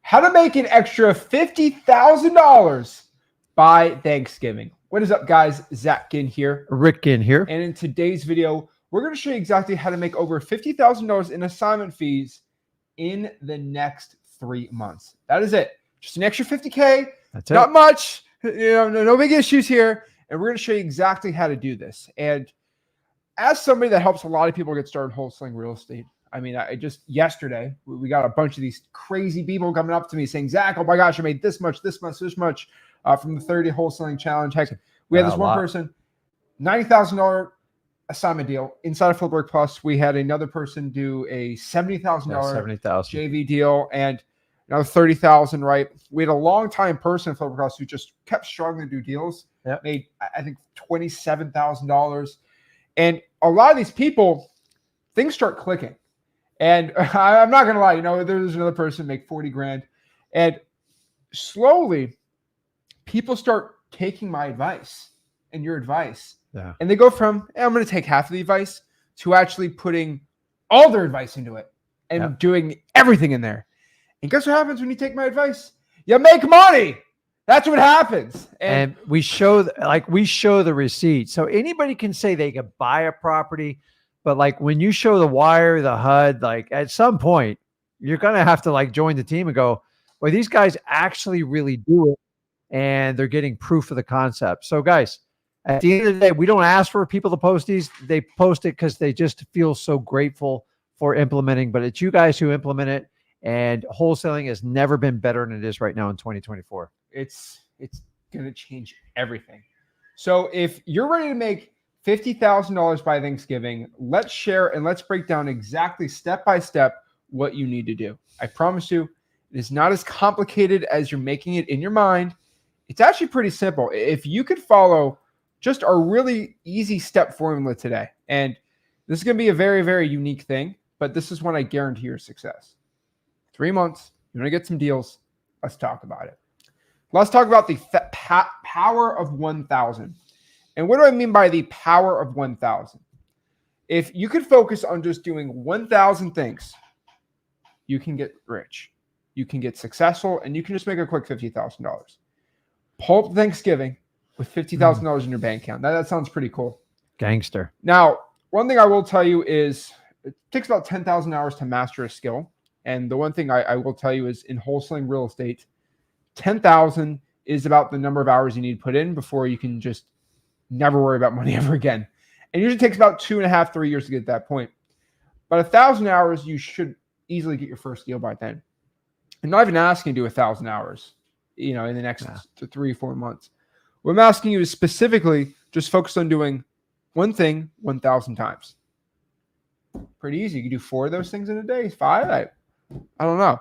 how to make an extra $50,000 by Thanksgiving. What is up, guys? Zach Ginn here. Rick Ginn here. And in today's video, we're going to show you exactly how to make over $50,000 in assignment fees in the next 3 months. That is it. Just an extra $50K. That's it. Not much. No big issues here. And we're going to show you exactly how to do this. And as somebody that helps a lot of people get started wholesaling real estate, I mean, I just yesterday, we got a bunch of these crazy people coming up to me saying, Zach, oh my gosh, I made this much from the 30 wholesaling challenge. Heck, we had this one person, $90,000 assignment deal inside of FlipWithrick Plus. We had another person do a $70,000 JV deal and another $30,000, right? We had a long time person in FlipWithrick Plus who just kept struggling to do deals. Yep. Made, I think, $27,000. And a lot of these people, things start clicking. And I'm not going to lie, there's another person make 40 grand. And slowly, people start taking my advice and your advice. Yeah. And they go from, I'm going to take half of the advice to actually putting all their advice into it and doing everything in there. And guess what happens when you take my advice? You make money. That's what happens. And we show the receipt. So anybody can say they can buy a property, but like when you show the wire, the HUD, like at some point, you're going to have to like join the team and go, well, these guys actually really do it. And they're getting proof of the concept. So guys, at the end of the day, we don't ask for people to post these. They post it because they just feel so grateful for implementing, but it's you guys who implement it. And wholesaling has never been better than it is right now in 2024. It's going to change everything. So if you're ready to make $50,000 by Thanksgiving, let's share and let's break down exactly step by step what you need to do. I promise you, it is not as complicated as you're making it in your mind. It's actually pretty simple. If you could follow just a really easy step formula today, and this is going to be a very, very unique thing, but this is when I guarantee your success. 3 months, you want to get some deals. Let's talk about it. Let's talk about the power of 1,000. And what do I mean by the power of 1,000? If you could focus on just doing 1,000 things, you can get rich. You can get successful, and you can just make a quick $50,000. Pull up Thanksgiving with $50,000 in your bank account. That sounds pretty cool. Gangster. Now, one thing I will tell you is it takes about 10,000 hours to master a skill. And the one thing I will tell you is in wholesaling real estate, 10,000 is about the number of hours you need to put in before you can just never worry about money ever again. And it usually takes about 2.5, 3 years to get to that point. But 1,000 hours, you should easily get your first deal by then. I'm not even asking you to do 1,000 hours, in the next 3 or 4 months. What I'm asking you is specifically just focus on doing one thing 1,000 times. Pretty easy. You can do 4 of those things in a day, 5. I don't know.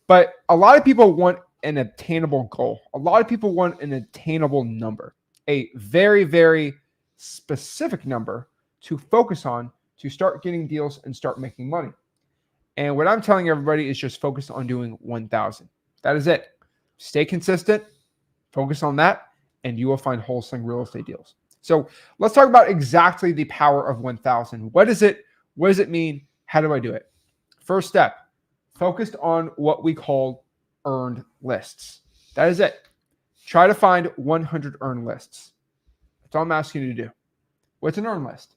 But a lot of people want an attainable goal. A lot of people want an attainable number, a very, very specific number to focus on to start getting deals and start making money. And what I'm telling everybody is just focus on doing 1,000. That is it. Stay consistent, focus on that, and you will find wholesaling real estate deals. So let's talk about exactly the power of 1,000. What is it? What does it mean? How do I do it? First step, focused on what we call earned lists. That is it. Try to find 100 earned lists. That's all I'm asking you to do. What's an earned list?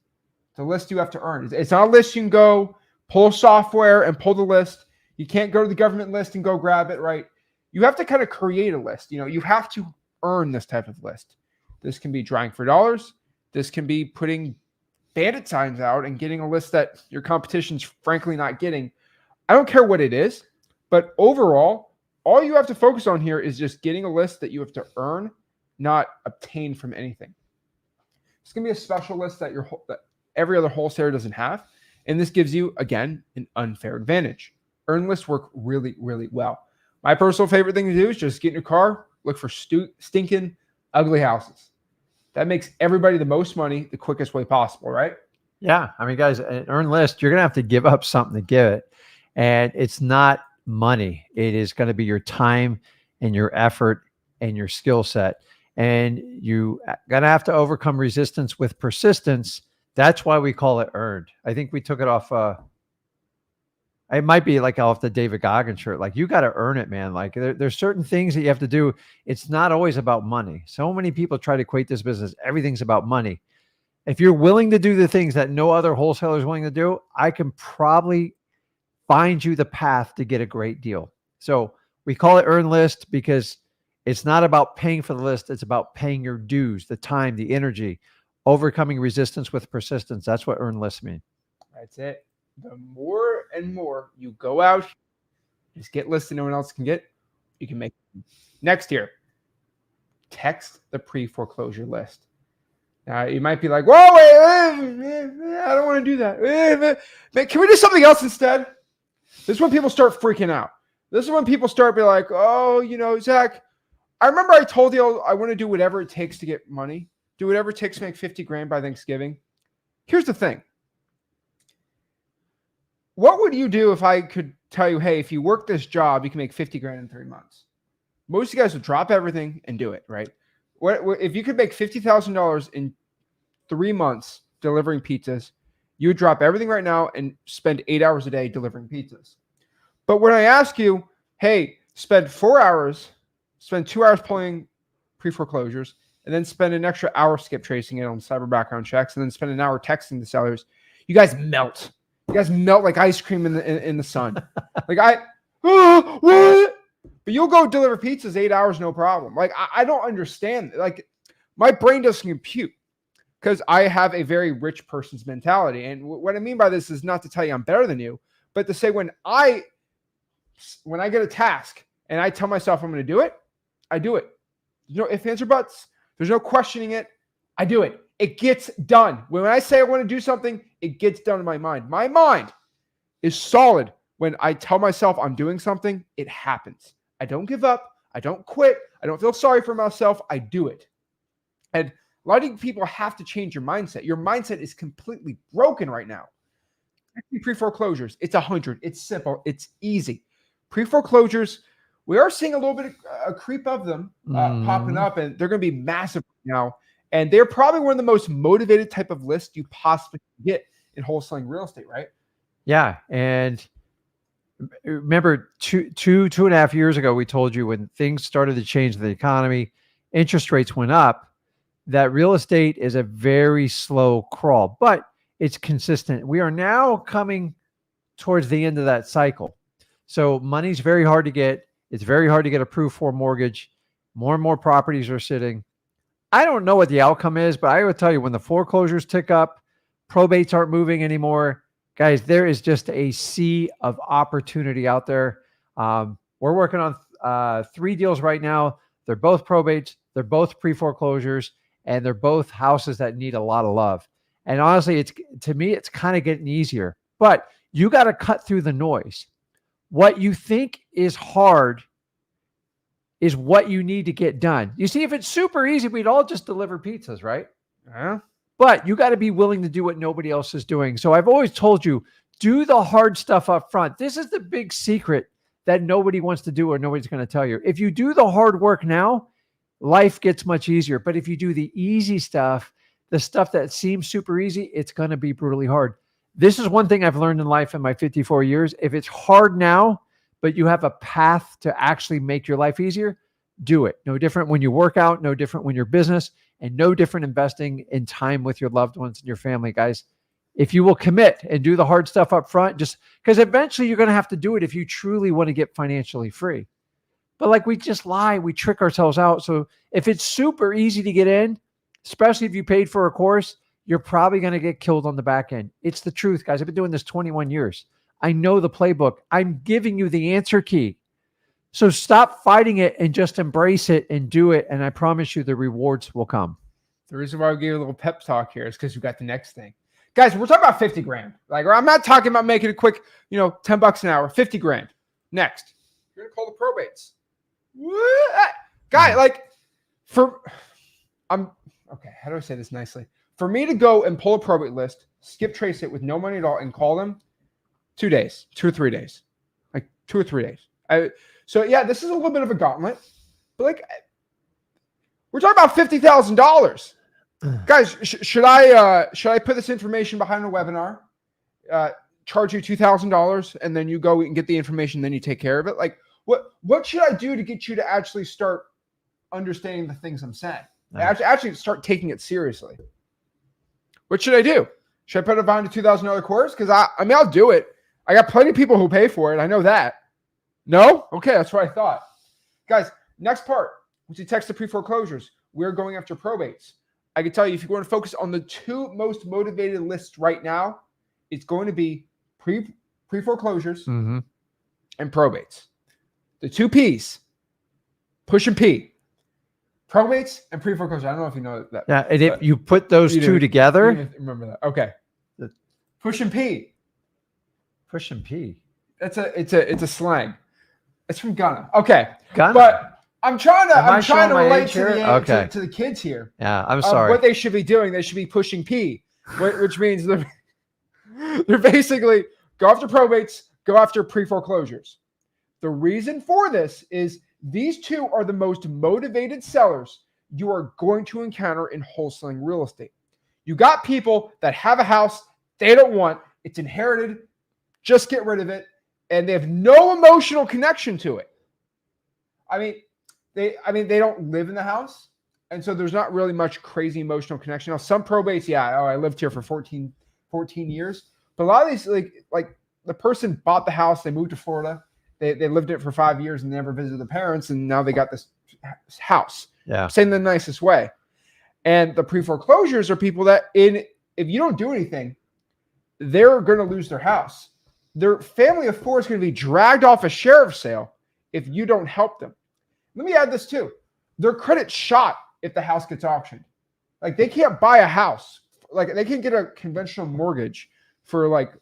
It's a list you have to earn. It's not a list you can go pull software and pull the list. You can't go to the government list and go grab it, right? You have to kind of create a list. You have to earn this type of list. This can be drawing for dollars. This can be putting bandit signs out and getting a list that your competition's frankly not getting. I don't care what it is, but overall, all you have to focus on here is just getting a list that you have to earn, not obtain from anything. It's going to be a special list that every other wholesaler doesn't have. And this gives you, again, an unfair advantage. Earned lists work really, really well. My personal favorite thing to do is just get in your car, look for stinking, ugly houses. That makes everybody the most money the quickest way possible, right? Yeah. I mean, guys, an earned list, you're going to have to give up something to give it. And it's not money. It is going to be your time and your effort and your skill set. And you going to have to overcome resistance with persistence. That's why we call it earned. I think we took it off. It might be like off the David Goggins shirt. Like you got to earn it, man. Like there's certain things that you have to do. It's not always about money. So many people try to equate this business. Everything's about money. If you're willing to do the things that no other wholesaler is willing to do, I can probably find you the path to get a great deal. So we call it earn list because it's not about paying for the list. It's about paying your dues, the time, the energy, overcoming resistance with persistence. That's what earn lists mean. That's it. The more and more you go out, just get lists that no one else can get, you can make them. Next year, text the pre-foreclosure list. Now, you might be like, whoa, wait, I don't want to do that. Can we do something else instead? This is when people start freaking out. This is when people start being like, oh, Zach, I remember I told you I want to do whatever it takes to get money, do whatever it takes to make 50 grand by Thanksgiving. Here's the thing. What would you do if I could tell you, hey, if you work this job, you can make 50 grand in 3 months? Most of you guys would drop everything and do it, right? What if you could make $50,000 in 3 months delivering pizzas? You would drop everything right now and spend 8 hours a day delivering pizzas. But when I ask you, hey, spend 4 hours, spend 2 hours pulling pre-foreclosures, and then spend an extra hour skip tracing it on cyber background checks, and then spend an hour texting the sellers, you guys melt. You guys melt like ice cream in the sun. Like what? But you'll go deliver pizzas 8 hours, no problem. Like I don't understand. Like my brain doesn't compute because I have a very rich person's mentality. And what I mean by this is not to tell you I'm better than you, but to say when I get a task and I tell myself I'm going to do it, I do it. There's no ifs, ands, or buts. There's no questioning it. I do it. It gets done. When I say I want to do something, it gets done in my mind. My mind is solid. When I tell myself I'm doing something, it happens. I don't give up. I don't quit. I don't feel sorry for myself. I do it. And a lot of people have to change your mindset. Your mindset is completely broken right now. Pre-foreclosures, it's 100. It's simple. It's easy. Pre-foreclosures, we are seeing a little bit of a creep of them popping up, and they're going to be massive now. And they're probably one of the most motivated type of lists you possibly get in wholesaling real estate, right? Yeah. And remember two and a half years ago, we told you when things started to change in the economy, interest rates went up, that real estate is a very slow crawl, but it's consistent. We are now coming towards the end of that cycle. So money's very hard to get. It's very hard to get approved for mortgage. More and more properties are sitting. I don't know what the outcome is, but I will tell you when the foreclosures tick up, probates aren't moving anymore. Guys, there is just a sea of opportunity out there. We're working on 3 deals right now. They're both probates. They're both pre-foreclosures, and they're both houses that need a lot of love. And honestly, to me, it's kind of getting easier. But you got to cut through the noise. What you think is hard is what you need to get done. You see, if it's super easy, we'd all just deliver pizzas, right? But you got to be willing to do what nobody else is doing. So I've always told you, do the hard stuff up front. This is the big secret that nobody wants to do or nobody's going to tell you. If you do the hard work now, life gets much easier. But if you do the easy stuff, the stuff that seems super easy, it's going to be brutally hard. This is one thing I've learned in life in my 54 years. If it's hard now, but you have a path to actually make your life easier, do it. No different when you work out, no different when you're business, and no different investing in time with your loved ones and your family, guys. If you will commit and do the hard stuff up front, just because eventually you're going to have to do it if you truly want to get financially free. But like we just lie, we trick ourselves out. So if it's super easy to get in, especially if you paid for a course, you're probably going to get killed on the back end. It's the truth, guys. I've been doing this 21 years. I know the playbook. I'm giving you the answer key. So stop fighting it and just embrace it and do it. And I promise you the rewards will come. The reason why we gave a little pep talk here is because we got the next thing. Guys, we're talking about 50 grand. Like, I'm not talking about making a quick, $10 an hour, 50 grand. Next. You're going to call the probates. What? Guy, okay, how do I say this nicely? For me to go and pull a probate list, skip trace it with no money at all and call them, 2 days, 2 or 3 days, like 2 or 3 days. So yeah, this is a little bit of a gauntlet, but we're talking about $50,000. Guys, should I put this information behind a webinar? charge you $2,000 and then you go and get the information, then you take care of it. Like, what should I do to get you to actually start understanding the things I'm saying? Actually start taking it seriously. What should I do? Should I put it behind a $2,000 course? Because I mean, I'll do it. I got plenty of people who pay for it. I know that. No? Okay, that's what I thought. Guys, next part, once you text the pre-foreclosures, we're going after probates. I can tell you, if you want to focus on the two most motivated lists right now, it's going to be pre-foreclosures and probates. The two P's, push and P. Probates and pre-foreclosure. I don't know if you know that. Yeah, and if you put those two together. Remember that. Okay. Push and P. Push and P. It's a slang. It's from Ghana. Okay. Ghana. But I'm trying to relate to the kids here. Yeah, I'm sorry. What they should be doing, they should be pushing P, which means they're basically go after probates, go after pre-foreclosures. The reason for this is these two are the most motivated sellers you are going to encounter in wholesaling real estate. You got people that have a house they don't want, it's inherited, just get rid of it, and they have no emotional connection to it. I mean, they don't live in the house, and so there's not really much crazy emotional connection. Now, some probates, I lived here for 14 years, but a lot of these, like the person bought the house, they moved to Florida, they lived in it for 5 years and never visited the parents, and now they got this house. Yeah, saying the nicest way. And the pre-foreclosures are people that if you don't do anything, they're going to lose their house. Their family of four is going to be dragged off a sheriff's sale if you don't help them. Let me add this too. Their credit's shot if the house gets auctioned. Like, they can't buy a house. Like, they can't get a conventional mortgage for like at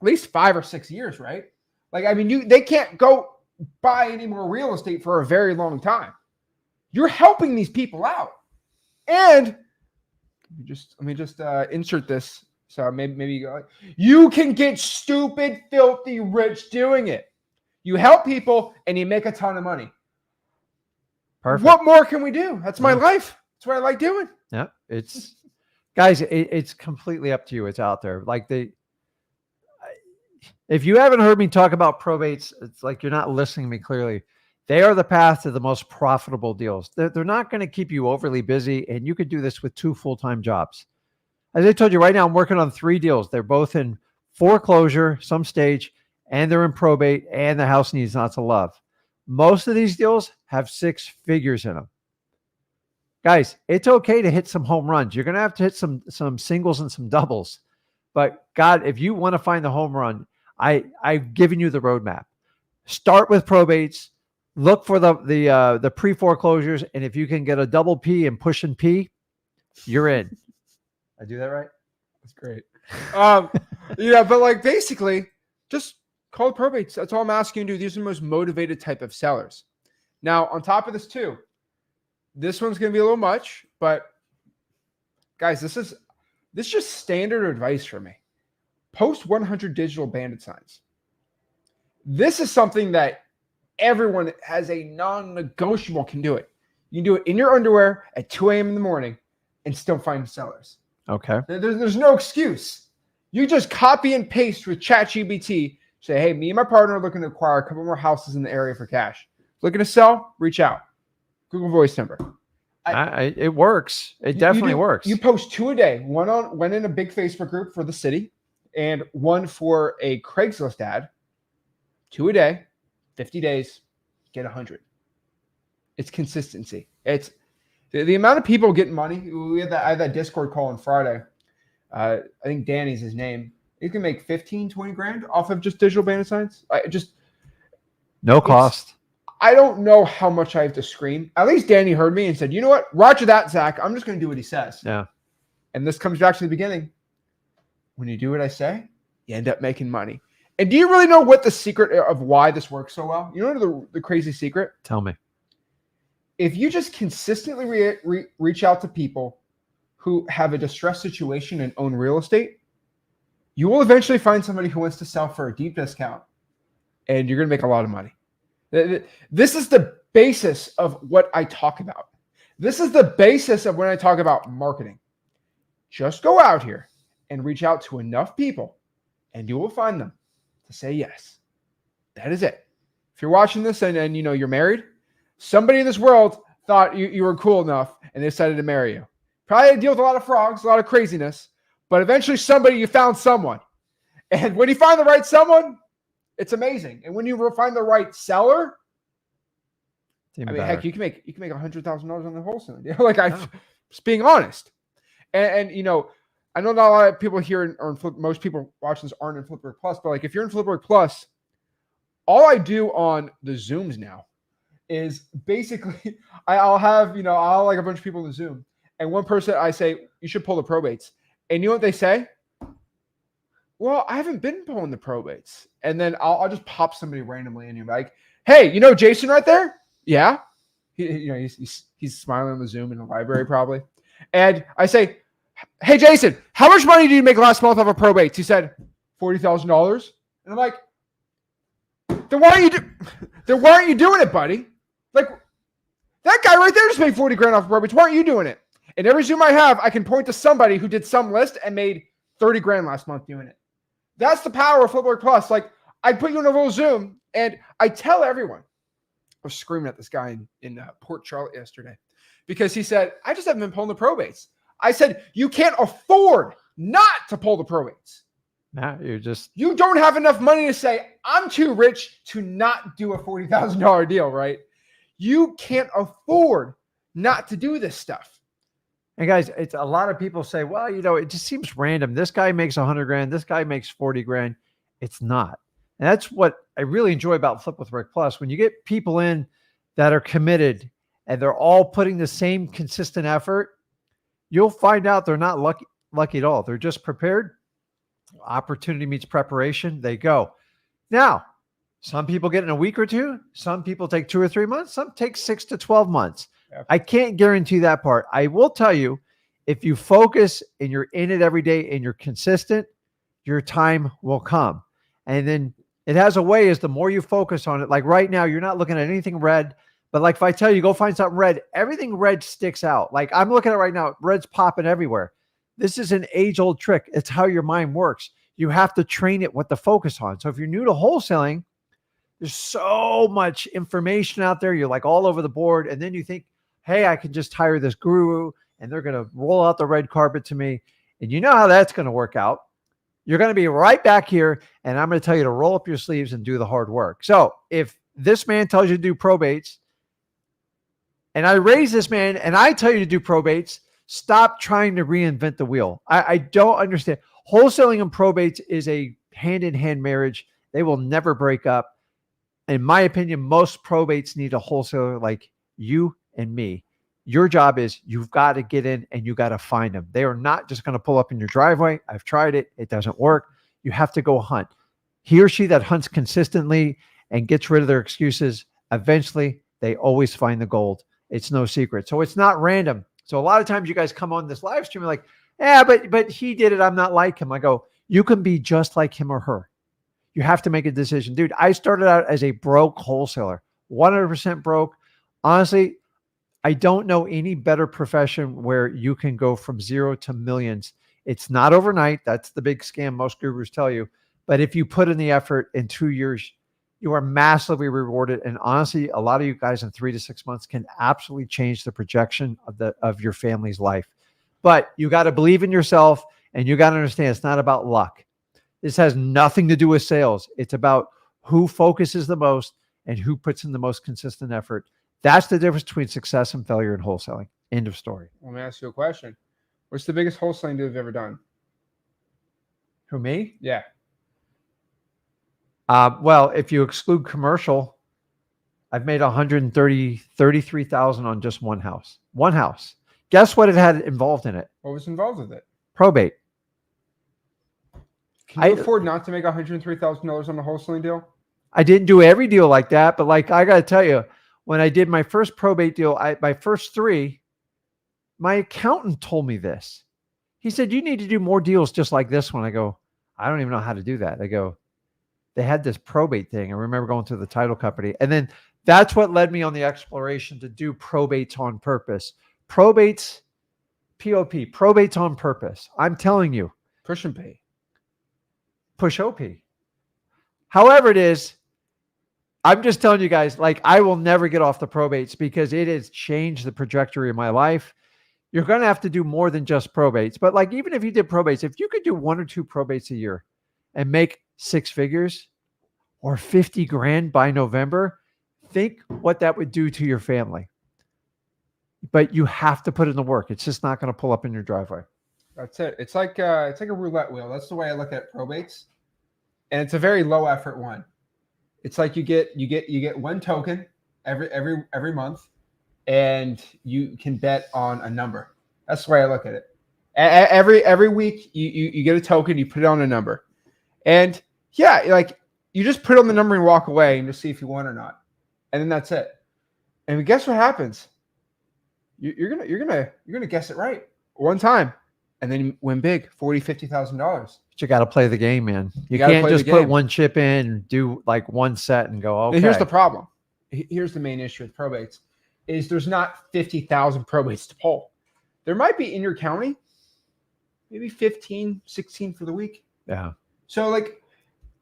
least 5 or 6 years, right? Like, I mean, they can't go buy any more real estate for a very long time. You're helping these people out. And let me just insert this. So maybe you go, you can get stupid, filthy rich doing it. You help people and you make a ton of money. Perfect. What more can we do? That's my life. That's what I like doing. Yeah, it's completely up to you. It's out there. Like, if you haven't heard me talk about probates, it's like you're not listening to me clearly. They are the path to the most profitable deals. They're not going to keep you overly busy, and you could do this with 2 full-time jobs. As I told you, right now, I'm working on 3 deals. They're both in foreclosure, some stage, and they're in probate, and the house needs not to love. Most of these deals have 6 figures in them. Guys, it's okay to hit some home runs. You're going to have to hit some singles and some doubles. But God, if you want to find the home run, I've given you the roadmap. Start with probates. Look for the pre-foreclosures, and if you can get a double P and push and P, you're in. I do that right? That's great. But like, basically, just call it probates. That's all I'm asking you to do. These are the most motivated type of sellers. Now, on top of this too, this one's going to be a little much, but guys, this is just standard advice for me. Post 100 digital bandit signs. This is something that everyone has a non-negotiable can do it. You can do it in your underwear at 2 a.m. in the morning and still find sellers. Okay. There's no excuse. You just copy and paste with ChatGPT. Say, hey, me and my partner are looking to acquire a couple more houses in the area for cash. Looking to sell? Reach out. Google Voice number. It works. It definitely works. You post 2 a day. One in a big Facebook group for the city and one for a Craigslist ad. 2 a day. 50 days, get 100. It's consistency. It's the amount of people getting money. I had that Discord call on Friday. I think Danny's his name. You can make 15, 20 grand off of just digital bandit signs. No cost. I don't know how much I have to scream. At least Danny heard me and said, you know what? Roger that, Zach. I'm just going to do what he says. Yeah. And this comes back to the beginning. When you do what I say, you end up making money. And do you really know what the secret of why this works so well? You know the crazy secret? Tell me. If you just consistently reach out to people who have a distressed situation and own real estate, you will eventually find somebody who wants to sell for a deep discount, and you're going to make a lot of money. This is the basis of what I talk about. This is the basis of when I talk about marketing. Just go out here and reach out to enough people and you will find them to say yes. That is it. If you're watching this and you know you're married, somebody in this world thought you were cool enough and they decided to marry you. Probably had to deal with a lot of frogs, a lot of craziness, but eventually you found someone. And when you find the right someone, it's amazing. And when you find the right seller, heck, you can make $100,000 on the wholesaling deal. Like just being honest. And you know, I know not a lot of people here are in Flip. Most people watching this aren't in FlipWithrick Plus, but like if you're in FlipWithrick Plus, all I do on the Zooms now is basically I'll have I'll like a bunch of people in the Zoom, and one person I say you should pull the probates, and you know what they say? Well, I haven't been pulling the probates, and then I'll just pop somebody randomly in here like, hey, you know Jason right there? Yeah, he's smiling on the Zoom in the library probably, and I say, hey Jason, how much money did you make last month off of probates? He said $40,000, and I'm like, then why aren't you doing it, buddy? Like that guy right there just made 40 grand off of probates. Why aren't you doing it? And every Zoom I have, I can point to somebody who did some list and made 30 grand last month doing it. That's the power of FlipWithrick Plus. Like I put you in a little Zoom and I tell everyone. I was screaming at this guy in Port Charlotte yesterday because he said, I just haven't been pulling the probates. I said, you can't afford not to pull the probates. No, you don't have enough money to say, I'm too rich to not do a $40,000 deal, right? You can't afford not to do this stuff. And guys, it's a lot of people say, well, it just seems random. This guy makes 100 grand. This guy makes 40 grand. It's not. And that's what I really enjoy about FlipWithrick Plus. When you get people in that are committed and they're all putting the same consistent effort, you'll find out they're not lucky at all. They're just prepared. Opportunity meets preparation. They go. Now, some people get in a week or two. Some people take 2 or 3 months. Some take 6 to 12 months. Yep. I can't guarantee that part. I will tell you, if you focus and you're in it every day and you're consistent, your time will come. And then it has a way is the more you focus on it, like right now, you're not looking at anything red, but like if I tell you, go find something red, everything red sticks out. Like I'm looking at it right now, red's popping everywhere. This is an age-old trick. It's how your mind works. You have to train it what to focus on. So if you're new to wholesaling, there's so much information out there. You're like all over the board. And then you think, hey, I can just hire this guru and they're going to roll out the red carpet to me. And you know how that's going to work out. You're going to be right back here. And I'm going to tell you to roll up your sleeves and do the hard work. So if this man tells you to do probates and I raise this man and I tell you to do probates, stop trying to reinvent the wheel. I don't understand. Wholesaling and probates is a hand-in-hand marriage. They will never break up. In my opinion, most probates need a wholesaler like you and me. Your job is you've got to get in and you got to find them. They are not just going to pull up in your driveway. I've tried it. It doesn't work. You have to go hunt. He or she that hunts consistently and gets rid of their excuses, eventually they always find the gold. It's no secret. So it's not random. So a lot of times you guys come on this live stream, you're like, yeah, but he did it. I'm not like him. I go, you can be just like him or her. You have to make a decision. Dude, I started out as a broke wholesaler, 100% broke. Honestly, I don't know any better profession where you can go from zero to millions. It's not overnight. That's the big scam most gurus tell you. But if you put in the effort in 2 years, you are massively rewarded. And honestly, a lot of you guys in 3 to 6 months can absolutely change the projection of your family's life. But you got to believe in yourself and you got to understand it's not about luck. This has nothing to do with sales. It's about who focuses the most and who puts in the most consistent effort. That's the difference between success and failure in wholesaling. End of story. Let me ask you a question. What's the biggest wholesaling deal you've ever done? Who, me? Yeah. Well, if you exclude commercial, I've made $33,000 on just one house. One house. Guess what it had involved in it? What was involved with it? Probate. Can you afford not to make $103,000 on a wholesaling deal? I didn't do every deal like that, but like I got to tell you, when I did my first probate deal, my first 3, my accountant told me this. He said, you need to do more deals just like this one. I go, I don't even know how to do that. I go, they had this probate thing. I remember going to the title company. And then that's what led me on the exploration to do probates on purpose. Probates, POP, probates on purpose. I'm telling you. Push and pay. push OP. However it is, I'm just telling you guys, like, I will never get off the probates because it has changed the trajectory of my life. You're going to have to do more than just probates. But like, even if you did probates, if you could do 1 or 2 probates a year and make 6 figures or 50 grand by November, think what that would do to your family. But you have to put in the work. It's just not going to pull up in your driveway. That's it. It's like a roulette wheel. That's the way I look at probates, and it's a very low effort one. It's like you get 1 token every month, and you can bet on a number. That's the way I look at it. Every week you get a token, you put it on a number, and yeah, like you just put on the number and walk away and just see if you won or not, and then that's it. And guess what happens? You're gonna guess it right one time, and then you win big, $40,000-$50,000. But you got to play the game, man. You can't just put 1 chip in and do like 1 set and go, okay. Now here's the problem. Here's the main issue with probates is there's not 50,000 probates to pull. There might be in your county, maybe 15, 16 for the week. Yeah. So like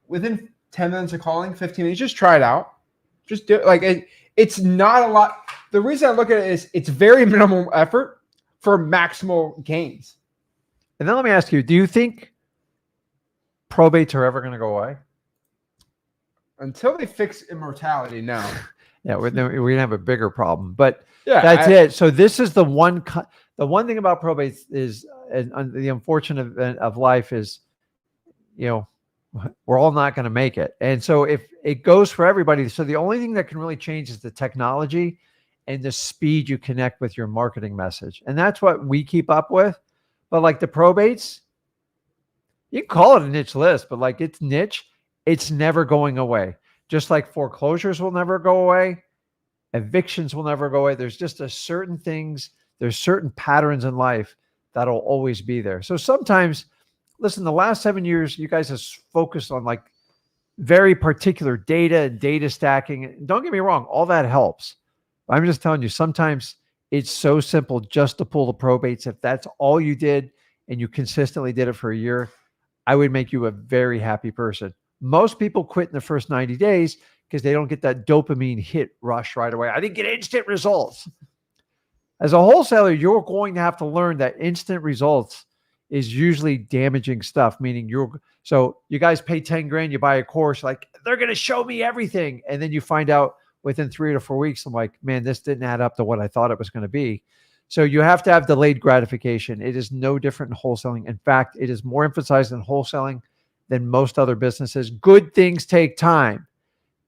within 10 minutes of calling, 15 minutes, just try it out. Just do it. Like it's not a lot. The reason I look at it is it's very minimal effort for maximal gains. And then let me ask you, do you think probates are ever going to go away? Until they fix immortality now. Yeah, we're going to have a bigger problem. But yeah, that's it. So this is the one thing about probates is, and the unfortunate event of life is, you know, we're all not going to make it. And so if it goes for everybody, so the only thing that can really change is the technology and the speed you connect with your marketing message. And that's what we keep up with. But like the probates, you can call it a niche list, but like it's niche, it's never going away. Just like foreclosures will never go away. Evictions will never go away. There's just there's certain patterns in life that'll always be there. So sometimes, listen, the last 7 years, you guys have focused on like very particular data and data stacking. Don't get me wrong, all that helps. I'm just telling you, sometimes it's so simple just to pull the probates. If that's all you did and you consistently did it for a year, I would make you a very happy person. Most people quit in the first 90 days because they don't get that dopamine hit rush right away. I didn't get instant results. As a wholesaler, you're going to have to learn that instant results is usually damaging stuff, meaning so you guys pay 10 grand, you buy a course, like they're going to show me everything. And then you find out within 3 to 4 weeks, I'm like, man, this didn't add up to what I thought it was going to be. So you have to have delayed gratification. It is no different in wholesaling. In fact, it is more emphasized in wholesaling than most other businesses. Good things take time.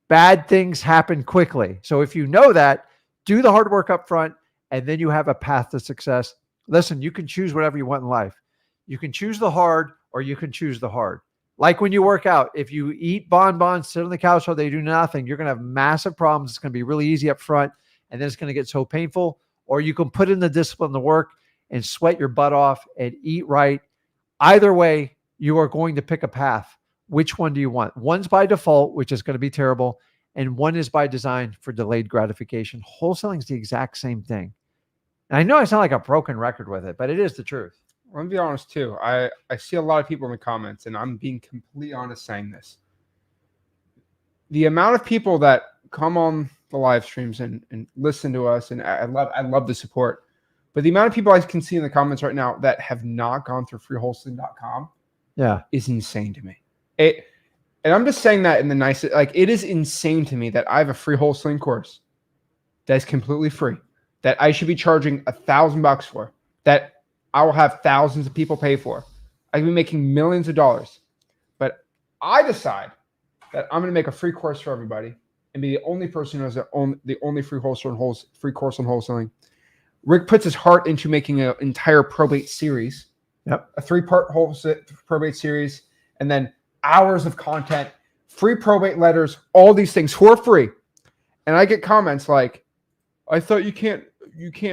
Bad things happen quickly. So if you know that, do the hard work up front, and then you have a path to success. Listen, you can choose whatever you want in life. You can choose the hard, or you can choose the hard. Like when you work out, if you eat bonbons, sit on the couch all day, do nothing, you're going to have massive problems. It's going to be really easy up front, and then it's going to get so painful. Or you can put in the discipline, the work, and sweat your butt off and eat right. Either way, you are going to pick a path. Which one do you want? One's by default, which is going to be terrible, and one is by design for delayed gratification. Wholesaling is the exact same thing. And I know I sound like a broken record with it, but it is the truth. I'm going to be honest too. I see a lot of people in the comments, and I'm being completely honest saying this. The amount of people that come on the live streams and listen to us, and I love the support, but the amount of people I can see in the comments right now that have not gone through freewholesaling.com is insane to me. And I'm just saying that in the nicest, like, it is insane to me that I have a free wholesaling course that's completely free, that I should be charging $1,000 for, that I will have thousands of people pay for. I could be making millions of dollars, but I decide that I'm going to make a free course for everybody and be the only person who has the only free course on wholesaling. Rick puts his heart into making an entire probate series, a 3-part probate series, and then hours of content, free probate letters, all these things for free. And I get comments like, I thought you can't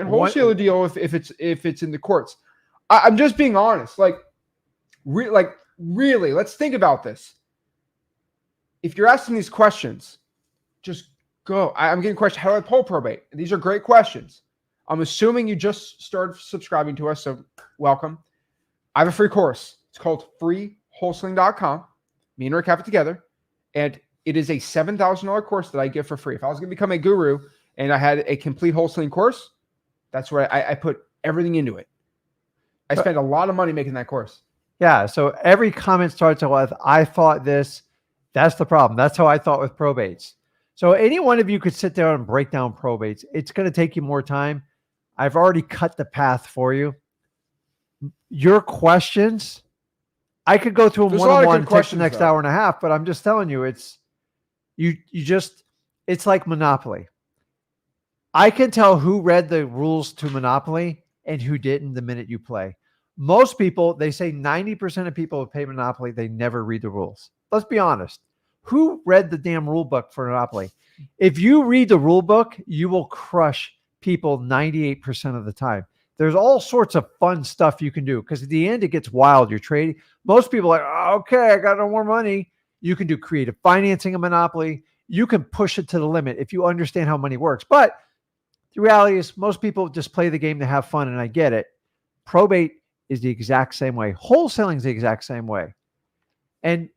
wholesale a deal if it's in the courts. I'm just being honest. Really, let's think about this. If you're asking these questions, just go. I'm getting questions. How do I pull probate? These are great questions. I'm assuming you just started subscribing to us, so welcome. I have a free course. It's called freewholesaling.com. Me and Rick have it together. And it is a $7,000 course that I give for free. If I was going to become a guru and I had a complete wholesaling course, that's where I put everything into it. I spent a lot of money making that course. Yeah. So every comment starts with, I thought this. That's the problem. That's how I thought with probates. So any one of you could sit down and break down probates. It's going to take you more time. I've already cut the path for you. Your questions, I could go through them one-on-one, take the next hour and a half, but I'm just telling you, it's it's like Monopoly. I can tell who read the rules to Monopoly and who didn't the minute you play. Most people, they say 90% of people who play Monopoly, they never read the rules. Let's be honest. Who read the damn rule book for Monopoly? If you read the rule book, you will crush people 98% of the time. There's all sorts of fun stuff you can do because at the end, it gets wild. You're trading. Most people are like, oh, okay, I got no more money. You can do creative financing of Monopoly. You can push it to the limit if you understand how money works. But the reality is most people just play the game to have fun, and I get it. Probate is the exact same way. Wholesaling is the exact same way. And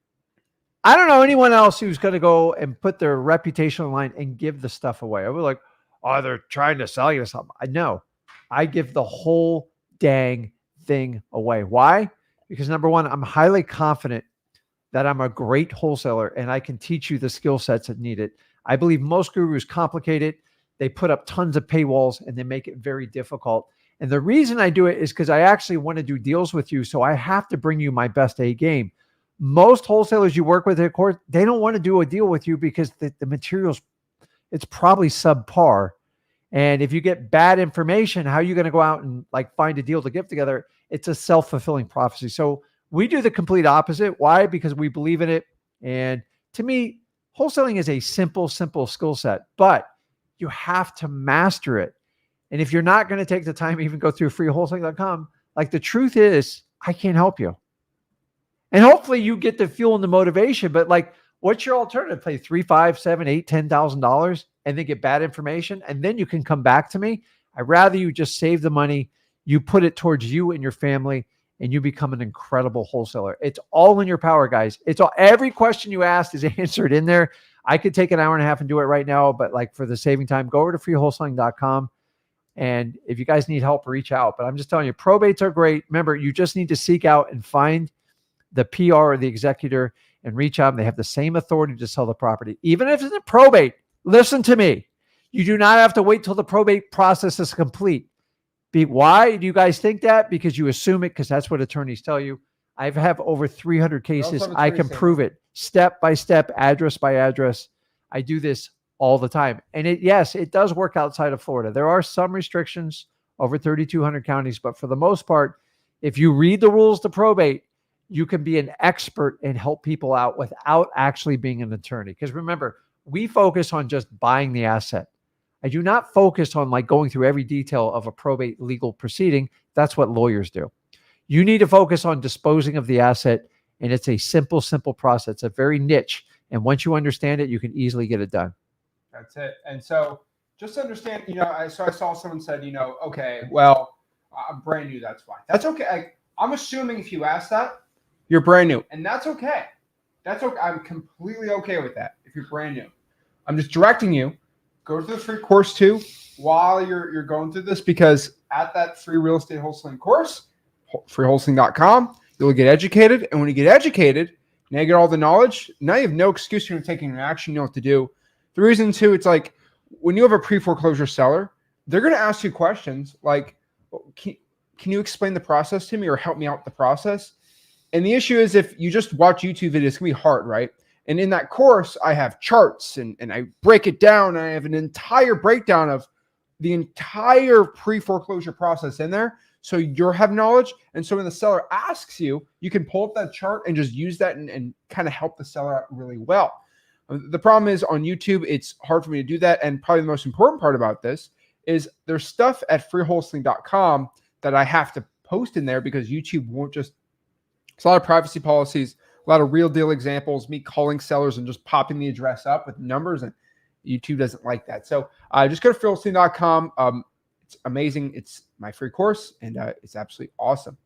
I don't know anyone else who's going to go and put their reputation on the line and give the stuff away. I was like, oh, they're trying to sell you something. No, I give the whole dang thing away. Why? Because number one, I'm highly confident that I'm a great wholesaler and I can teach you the skill sets that need it. I believe most gurus complicate it. They put up tons of paywalls and they make it very difficult. And the reason I do it is because I actually want to do deals with you. So I have to bring you my best A game. Most wholesalers you work with, of course, they don't want to do a deal with you because the materials, it's probably subpar. And if you get bad information, how are you going to go out and like find a deal to give together? It's a self-fulfilling prophecy. So we do the complete opposite. Why? Because we believe in it. And to me, wholesaling is a simple skill set, but you have to master it. And if you're not going to take the time to even go through freewholesaling.com, like the truth is, I can't help you. And hopefully you get the fuel and the motivation, but like, what's your alternative? Pay $3,000, $5,000, $7,000, $8,000, and then get bad information. And then you can come back to me. I'd rather you just save the money. You put it towards you and your family and you become an incredible wholesaler. It's all in your power, guys. It's all, every question you asked is answered in there. I could take an hour and a half and do it right now, but like for the saving time, go over to freewholesaling.com. And if you guys need help, reach out. But I'm just telling you, probates are great. Remember, you just need to seek out and find the PR or the executor and reach out. And they have the same authority to sell the property. Even if it's a probate, listen to me. You do not have to wait till the probate process is complete. Why do you guys think that? Because you assume it, because that's what attorneys tell you. I have over 300 cases. I can prove it step by step, address by address. I do this all the time. And yes, it does work outside of Florida. There are some restrictions over 3,200 counties, but for the most part, if you read the rules to probate, you can be an expert and help people out without actually being an attorney. Because remember, we focus on just buying the asset. I do not focus on like going through every detail of a probate legal proceeding. That's what lawyers do. You need to focus on disposing of the asset, and it's a simple process. It's a very niche. And once you understand it, you can easily get it done. That's it. And so just understand, I saw someone said, okay, well, I'm brand new. That's fine. That's okay. I'm assuming if you ask that, you're brand new, and that's okay. That's okay. I'm completely okay with that. If you're brand new, I'm just directing you, go to the free course too, while you're going through this, because at that free real estate wholesaling course, freewholesaling.com, you'll get educated. And when you get educated, now you get all the knowledge. Now you have no excuse for taking an action. You know what to do. The reason too, it's like when you have a pre-foreclosure seller, they're going to ask you questions like, can you explain the process to me or help me out with the process? And the issue is if you just watch YouTube videos, it's going to be hard, right? And in that course, I have charts and I break it down. And I have an entire breakdown of the entire pre-foreclosure process in there. So you have knowledge. And so when the seller asks you, you can pull up that chart and just use that and kind of help the seller out really well. The problem is on YouTube, it's hard for me to do that. And probably the most important part about this is there's stuff at freewholesaling.com that I have to post in there because YouTube won't just, it's a lot of privacy policies, a lot of real deal examples, me calling sellers and just popping the address up with numbers, and YouTube doesn't like that. So just go to freewholesaling.com. It's amazing. It's my free course, and it's absolutely awesome.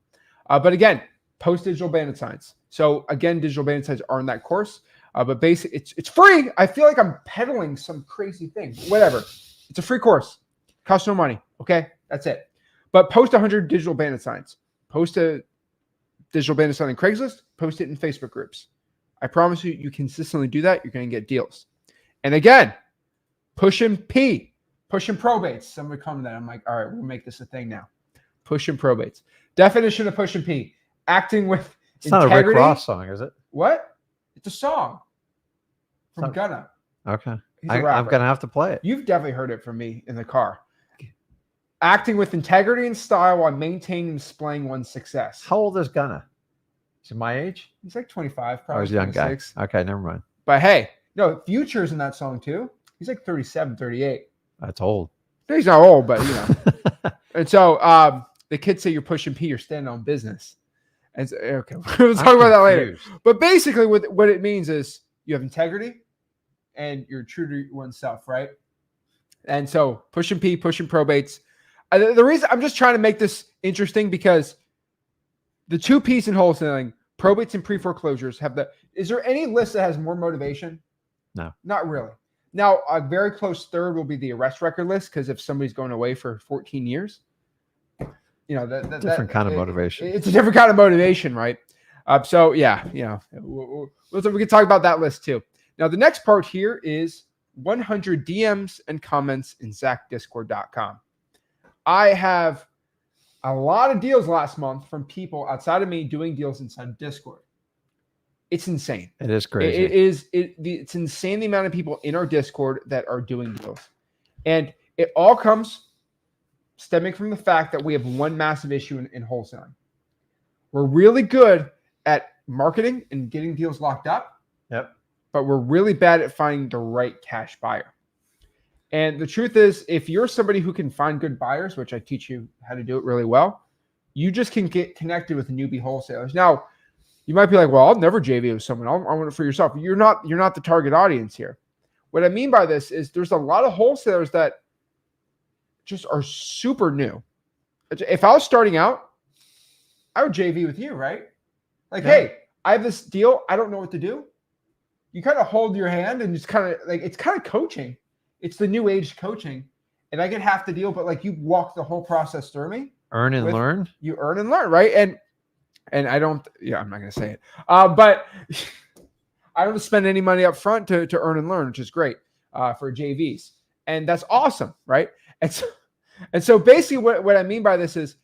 But again, post digital bandit signs. So again, digital bandit signs are in that course, but basically it's free. I feel like I'm peddling some crazy thing. Whatever. It's a free course. Costs no money. Okay, that's it. But post 100 digital bandit signs. Post a digital bandit sign on Craigslist. Post it in Facebook groups. I promise you, you consistently do that, you're going to get deals. And again, pushing probates. Somebody come to that. I'm like, all right, we'll make this a thing now. Pushing probates. Definition of pushing P: acting with It's integrity. not a Rick Ross song, is it? What? It's a song from It's Gunna. Okay. He's a I'm rapper. going to have to play it. You've definitely heard it from me in the car. Acting with integrity and style while maintaining and displaying one's success. How old is Gunna? Is he my age? He's like 25, Oh, probably he's a young guy. 26. Okay, never mind. But hey, no, Future's in that song too. He's like 37, 38. That's old. He's not old, but you know. And so the kids say you're pushing P, you're standing on business. And so, okay, we'll talk about that later. But basically what it means is you have integrity and you're true to oneself, right? And so pushing P, pushing probates. The reason I'm just trying to make this interesting because the two P's in wholesaling, probates and pre-foreclosures, have the. Is there any list that has more motivation? No. Not really. Now, a very close third will be the arrest record list, because if somebody's going away for 14 years, you know, Different kind of motivation. It's a different kind of motivation, right? So yeah, you know, we can talk about that list too. Now, the next part here is 100 DMs and comments in ZachDiscord.com. I have a lot of deals last month from people outside of me doing deals inside Discord. It's insane. It is crazy. It's insane the amount of people in our Discord that are doing deals. And it all comes stemming from the fact that we have one massive issue in wholesaling. We're really good at marketing and getting deals locked up. Yep. But we're really bad at finding the right cash buyer. And the truth is, if you're somebody who can find good buyers, which I teach you how to do it really well, you just can get connected with newbie wholesalers. Now, you might be like, well, I'll never JV with someone. I want it for yourself. You're not the target audience here. What I mean by this is there's a lot of wholesalers that just are super new. If I was starting out, I would JV with you, right? Like, yeah. Hey, I have this deal. I don't know what to do. You kind of hold your hand and just kind of like, it's kind of coaching. It's the new age coaching. And I get half the deal, but like you walk the whole process through me. Earn and learn. You earn and learn, right? And I don't, I'm not going to say it. But I don't spend any money up front to earn and learn, which is great for JVs. And that's awesome, right? And so basically what I mean by this is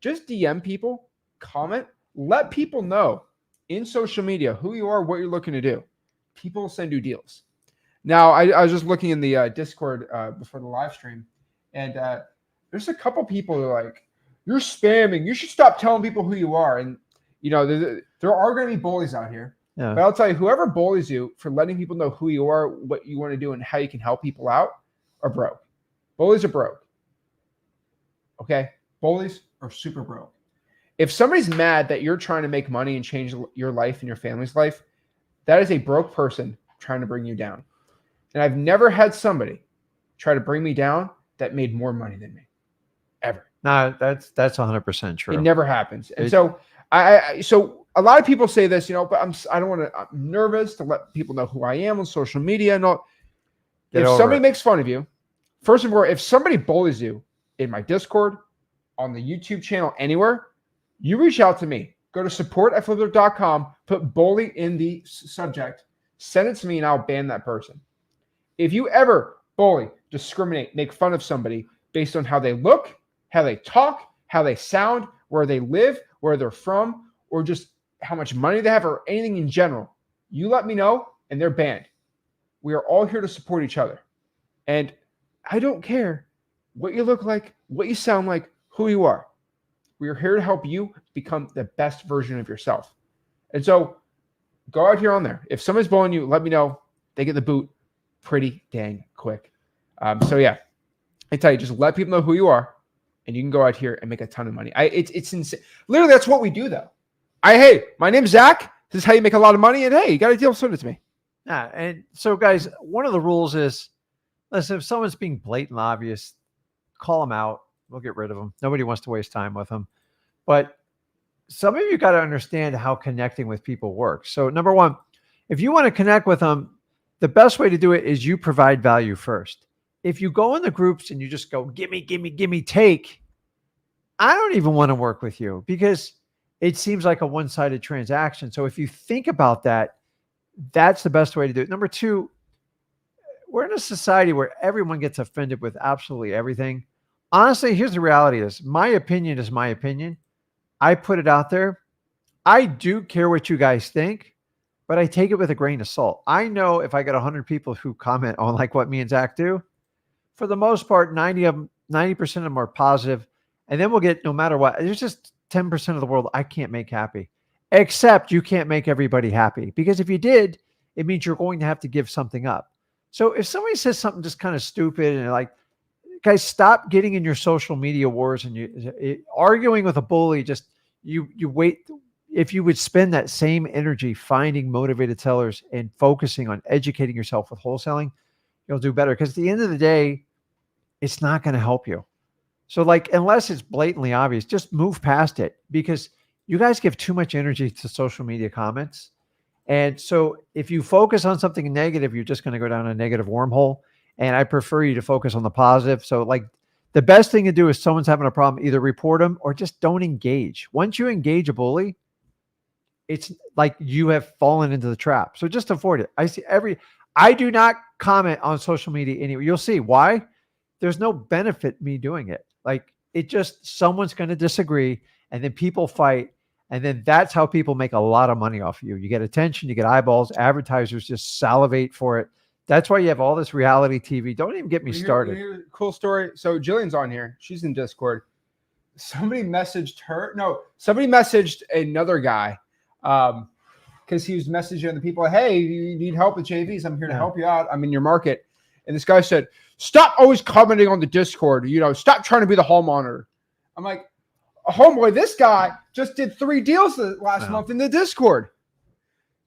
just DM people, comment, let people know in social media who you are, what you're looking to do. People will send you deals. Now, I was just looking in the Discord before the live stream, and there's a couple people who are like, you're spamming. You should stop telling people who you are. And, you know, there are going to be bullies out here. Yeah. But I'll tell you, whoever bullies you for letting people know who you are, what you want to do, and how you can help people out are broke. Bullies are broke. Okay? Bullies are super broke. If somebody's mad that you're trying to make money and change your life and your family's life, that is a broke person trying to bring you down. And I've never had somebody try to bring me down that made more money than me, ever. No, that's 100% true. It never happens. And so so a lot of people say this, you know, but I'm nervous to let people know who I am on social media and all. If somebody makes fun of you, first of all, if somebody bullies you in my Discord, on the YouTube channel, anywhere, you reach out to me. Go to support@flipwithrick.com, put bully in the subject, send it to me, and I'll ban that person. If you ever bully, discriminate, make fun of somebody based on how they look, how they talk, how they sound, where they live, where they're from, or just how much money they have, or anything in general, you let me know and they're banned. We are all here to support each other. And I don't care what you look like, what you sound like, who you are. We are here to help you become the best version of yourself. And so go out here on there. If somebody's bullying you, let me know. They get the boot pretty dang quick. So yeah, I tell you, just let people know who you are, and you can go out here and make a ton of money. It's insane. Literally, that's what we do, though. Hey, my name's Zach. This is how you make a lot of money. And hey, you got a deal, send it to me. Yeah, and so guys, one of the rules is, listen, if someone's being blatant obvious, call them out. We'll get rid of them. Nobody wants to waste time with them. But some of you got to understand how connecting with people works. So number one, if you want to connect with them, the best way to do it is you provide value first. If you go in the groups and you just go, give me, take, I don't even want to work with you because it seems like a one-sided transaction. So if you think about that, that's the best way to do it. Number two, we're in a society where everyone gets offended with absolutely everything. Honestly, here's the reality is my opinion is my opinion. I put it out there. I do care what you guys think, but I take it with a grain of salt. I know if I get 100 people who comment on like what me and Zach do, for the most part, 90% of them are positive. And then we'll get, no matter what, there's just 10% of the world I can't make happy, except you can't make everybody happy. Because if you did, it means you're going to have to give something up. So if somebody says something just kind of stupid and like, guys, stop getting in your social media wars and you arguing with a bully. Just you wait. If you would spend that same energy finding motivated sellers and focusing on educating yourself with wholesaling, you'll do better. Because at the end of the day, it's not going to help you. So like, unless it's blatantly obvious, just move past it because you guys give too much energy to social media comments. And so if you focus on something negative, you're just going to go down a negative wormhole. And I prefer you to focus on the positive. So like the best thing to do is someone's having a problem, either report them or just don't engage. Once you engage a bully, it's like you have fallen into the trap. So just avoid it. I do not comment on social media anywhere. You'll see why. There's no benefit me doing it. Like it just, someone's going to disagree and then people fight. And then that's how people make a lot of money off of you. You get attention, you get eyeballs, advertisers just salivate for it. That's why you have all this reality TV. Don't even get me started. Cool story. So Jillian's on here. She's in Discord. Somebody messaged another guy because he was messaging the people, hey, you need help with JVs? I'm here to help you out. I'm in your market. And this guy said, stop always commenting on the Discord. Stop trying to be the hall monitor. I'm like, homeboy, this guy just did 3 deals last month in the Discord.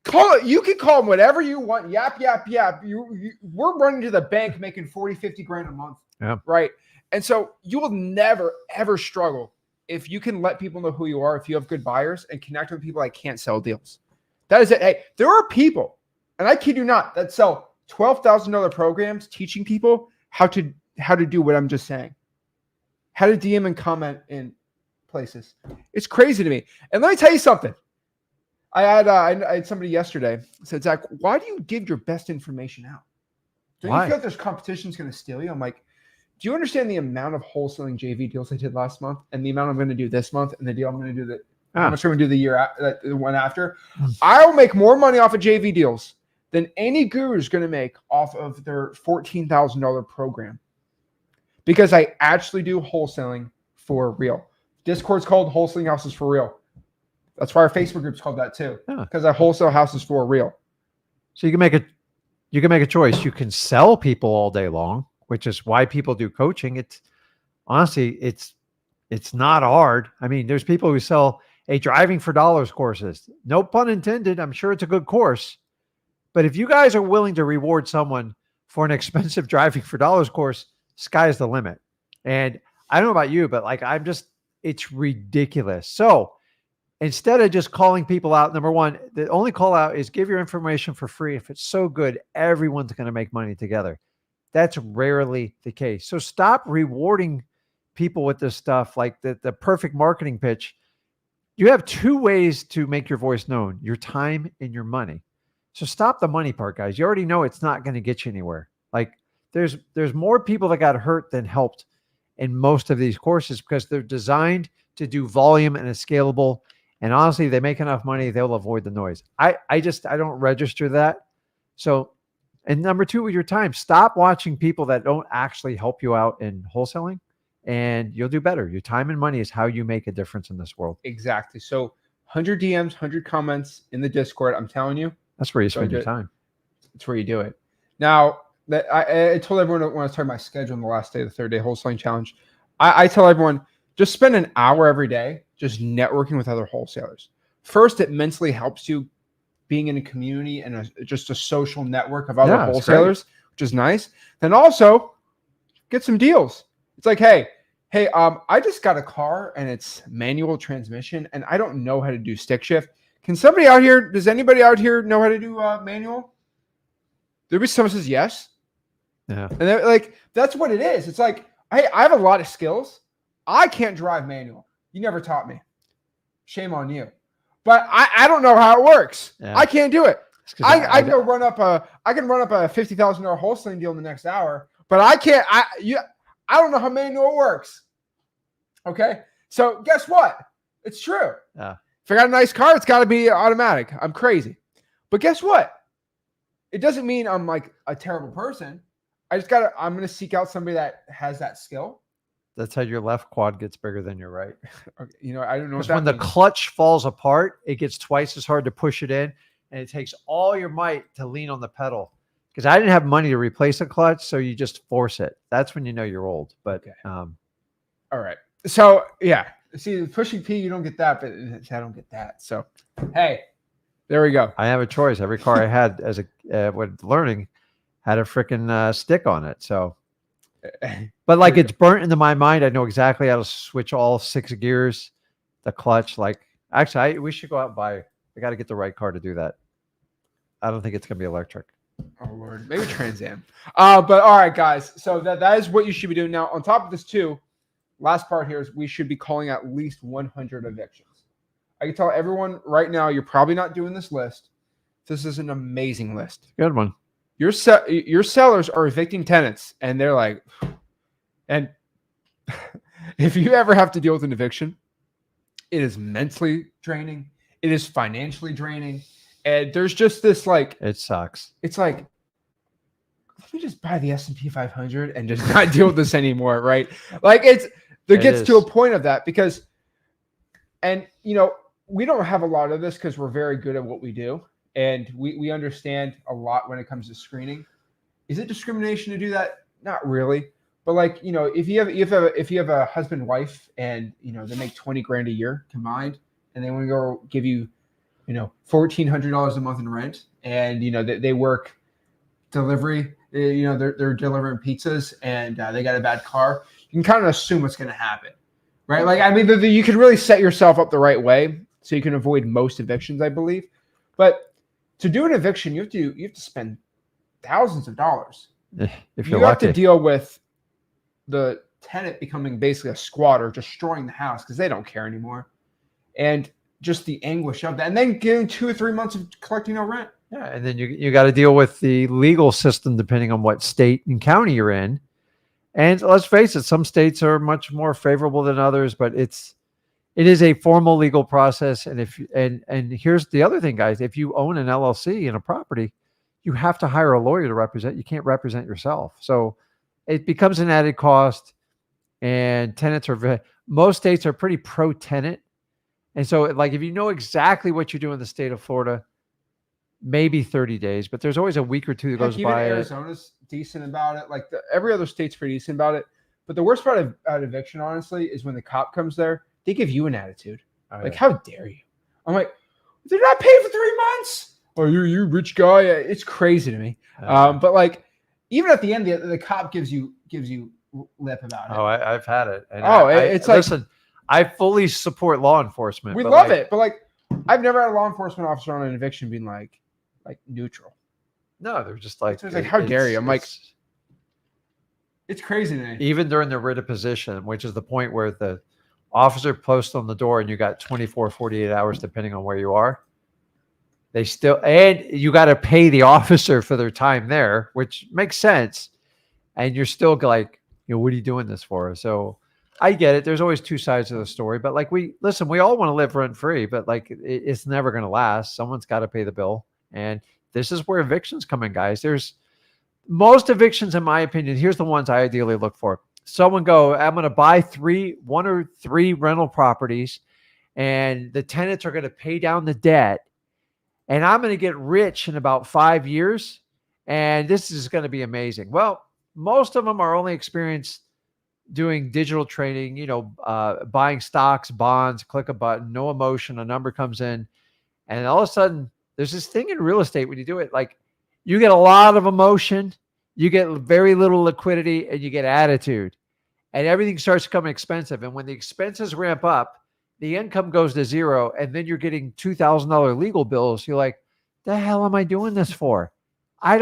Call it. You can call him whatever you want. Yap. We're running to the bank making 40, 50 grand a month. Yeah. Right. And so you will never, ever struggle if you can let people know who you are, if you have good buyers and connect with people that can't sell deals. That is it. Hey, there are people, and I kid you not, that sell $12,000 programs teaching people how to do what I'm just saying. How to DM and comment in places. It's crazy to me. And let me tell you something. I had somebody yesterday said, Zach, why do you give your best information out? Don't you feel like there's competition's going to steal you? I'm like, do you understand the amount of wholesaling JV deals I did last month and the amount I'm going to do this month and the deal I'm going to do how much I'm going to do the one after? I'll make more money off of JV deals than any guru is going to make off of their $14,000 program because I actually do wholesaling for real. Discord's called Wholesaling Houses for Real. That's why our Facebook group's called that too, because I wholesale houses for real. So you can make a choice. You can sell people all day long, which is why people do coaching. It's honestly, it's not hard. I mean, there's people who sell driving for dollars courses. No pun intended. I'm sure it's a good course. But if you guys are willing to reward someone for an expensive driving for dollars course, sky's the limit. And I don't know about you, but like, it's ridiculous. So instead of just calling people out, number one, the only call out is give your information for free. If it's so good, everyone's going to make money together. That's rarely the case. So stop rewarding people with this stuff, like the perfect marketing pitch. You have 2 ways to make your voice known, your time and your money. So stop the money part, guys. You already know it's not going to get you anywhere. Like there's more people that got hurt than helped in most of these courses because they're designed to do volume and is scalable. And honestly, they make enough money, they'll avoid the noise. I don't register that. So, and number 2, with your time, stop watching people that don't actually help you out in wholesaling and you'll do better. Your time and money is how you make a difference in this world. Exactly. So 100 DMs, 100 comments in the Discord. I'm telling you. That's where you spend your time. That's where you do it. Now, I told everyone when I was talking my schedule on the last day of the 3rd-day wholesaling challenge, I tell everyone, just spend an hour every day just networking with other wholesalers. First, it mentally helps you being in a community and just a social network of other wholesalers, which is nice. Then also get some deals. It's like, hey, Hey, I just got a car and it's manual transmission, and I don't know how to do stick shift. Can somebody out here? Does anybody out here know how to do manual? There'll be someone says yes, Yeah. and like that's what it is. It's like, hey, I have a lot of skills. I can't drive manual. You never taught me. Shame on you. But I don't know how it works. Yeah. I can't do it. It's 'cause I can run up a $50,000 wholesaling deal in the next hour, but I can't. I don't know how manual works. Okay, so guess what? It's true. Yeah. If I got a nice car, it's got to be automatic. I'm crazy, but guess what? It doesn't mean I'm like a terrible person. I'm going to seek out somebody that has that skill. That's how your left quad gets bigger than your right. Okay, I don't know what Because that when the means. clutch falls apart, it gets twice as hard to push it in, and it takes all your might to lean on the pedal. Because I didn't have money to replace a clutch, so you just force it. That's when you know you're old. But Okay. All right. So yeah, see, pushing P, you don't get that, but I don't get that. So hey, there we go. I have a choice. Every car I had as a when learning had a freaking stick on it. So, but like it's burnt into my mind. I know exactly how to switch all 6 gears, the clutch. Like actually, we should go out and buy. I got to get the right car to do that. I don't think it's gonna be electric. Oh Lord, maybe Trans Am. But all right, guys. So that is what you should be doing now. On top of this, too, last part here is we should be calling at least 100 evictions. I can tell everyone right now, you're probably not doing this list. This is an amazing list. Good one. Your sellers are evicting tenants, and they're like, and if you ever have to deal with an eviction, it is mentally draining. It is financially draining. And there's just this like, It sucks. it's like, let me just buy the S&P 500 and just not deal with this anymore, right? Like it gets to a point of that because, and we don't have a lot of this because we're very good at what we do. And we understand a lot when it comes to screening. Is it discrimination to do that? Not really. But like, if you have a husband, wife, and they make 20 grand a year combined, and they want to go give you, $1,400 a month in rent, and they work delivery, they're delivering pizzas, and they got a bad car, you can kind of assume what's going to happen, right? Like, I mean, you can really set yourself up the right way so you can avoid most evictions, I believe. But to do an eviction, you have to spend thousands of dollars. If you're you have lucky. to deal with the tenant becoming basically a squatter, destroying the house because they don't care anymore, and just the anguish of that, and then getting 2 or 3 months of collecting no rent. Yeah, and then you got to deal with the legal system depending on what state and county you're in. And let's face it, some states are much more favorable than others, but it is a formal legal process. And and here's the other thing, guys: if you own an LLC in a property, you have to hire a lawyer to represent. You can't represent yourself, so it becomes an added cost. And tenants most states are pretty pro tenant. And so, like, if you know exactly what you do in the state of Florida, maybe 30 days, but there's always a week or two that goes Even by. Arizona's decent about it. Like every other state's pretty decent about it. But the worst part of eviction, honestly, is when the cop comes there, they give you an attitude. Like, how dare you? I'm like, they're not paying for 3 months. Oh, you rich guy. It's crazy to me. But like, even at the end, the cop gives you lip about it. Oh, I've had it. And it's like, listen, I fully support law enforcement. We love it, but like, I've never had a law enforcement officer on an eviction being like neutral. No, they're just like, it's like, how dare you? I'm like, it's crazy to me. Even during the writ of position, which is the point where the officer posts on the door and you got 24, 48 hours, depending on where you are. They still, and you got to pay the officer for their time there, which makes sense. And you're still like, what are you doing this for? So I get it. There's always two sides of the story, but like we all want to live rent free, but like it's never going to last. Someone's got to pay the bill. And this is where evictions come in, guys. There's most evictions, in my opinion. Here's the ones I ideally look for. Someone I'm going to buy 1 or 3 rental properties, and the tenants are going to pay down the debt, and I'm going to get rich in about 5 years. And this is going to be amazing. Well, most of them are only experienced doing digital trading, buying stocks, bonds, click a button, no emotion, a number comes in. And all of a sudden, there's this thing in real estate when you do it, like you get a lot of emotion, you get very little liquidity, and you get attitude. and everything starts becoming expensive. And when the expenses ramp up, the income goes to zero, and then you're getting $2,000 legal bills. You're like, the hell am I doing this for? I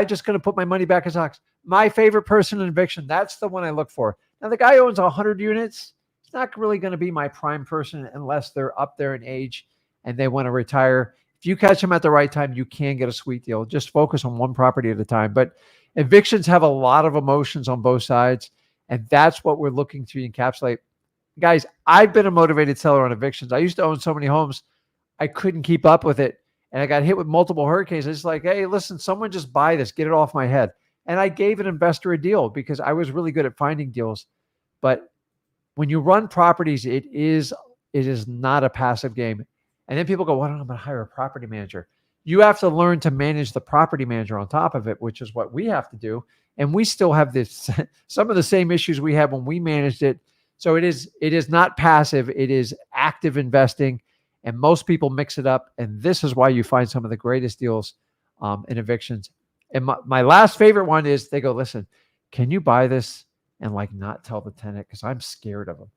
just going to put my money back in stocks. My favorite person in eviction, that's the one I look for. Now, the guy who owns 100 units, it's not really going to be my prime person unless they're up there in age and they want to retire. If you catch them at the right time, you can get a sweet deal. Just focus on one property at a time. But evictions have a lot of emotions on both sides, and that's what we're looking to encapsulate. Guys, I've been a motivated seller on evictions. I used to own so many homes, I couldn't keep up with it. And I got hit with multiple hurricanes. It's like, hey, listen, someone just buy this, get it off my head. And I gave an investor a deal because I was really good at finding deals. But when you run properties, it is not a passive game. And then people go, why don't I hire a property manager? You have to learn to manage the property manager on top of it, which is what we have to do. And we still have this some of the same issues we had when we managed it. So it is not passive. It is active investing. And most people mix it up. And this is why you find some of the greatest deals in evictions. And my last favorite one is they go, listen, can you buy this and like not tell the tenant? Because I'm scared of them.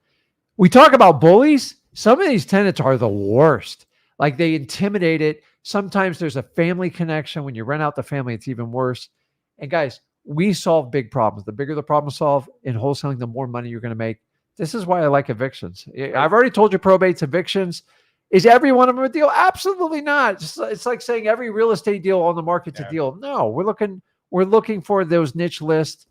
We talk about bullies. Some of these tenants are the worst. Like they intimidate it. Sometimes there's a family connection. When you rent out the family, it's even worse. And guys, we solve big problems. The bigger the problem solved in wholesaling, the more money you're going to make. This is why I like evictions. I've already told you probates, evictions. Is every one of them a deal? Absolutely not. It's like saying every real estate deal on the market's a deal. No, we're looking for those niche lists.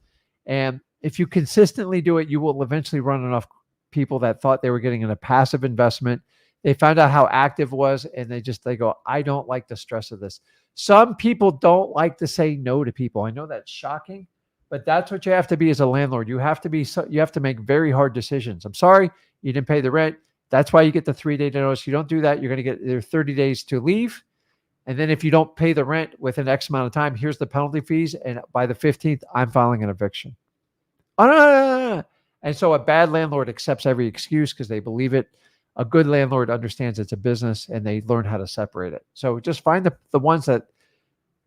And if you consistently do it, you will eventually run enough people that thought they were getting in a passive investment. They found out how active it was, and they go, I don't like the stress of this. Some people don't like to say no to people. I know that's shocking, but that's what you have to be as a landlord. You have to make very hard decisions. I'm sorry, you didn't pay the rent. That's why you get the 3-day notice. You don't do that, you're going to get either 30 days to leave. And then if you don't pay the rent within X amount of time, here's the penalty fees. And by the 15th, I'm filing an eviction. Oh, no. And so a bad landlord accepts every excuse because they believe it. A good landlord understands it's a business and they learn how to separate it. So just find the ones that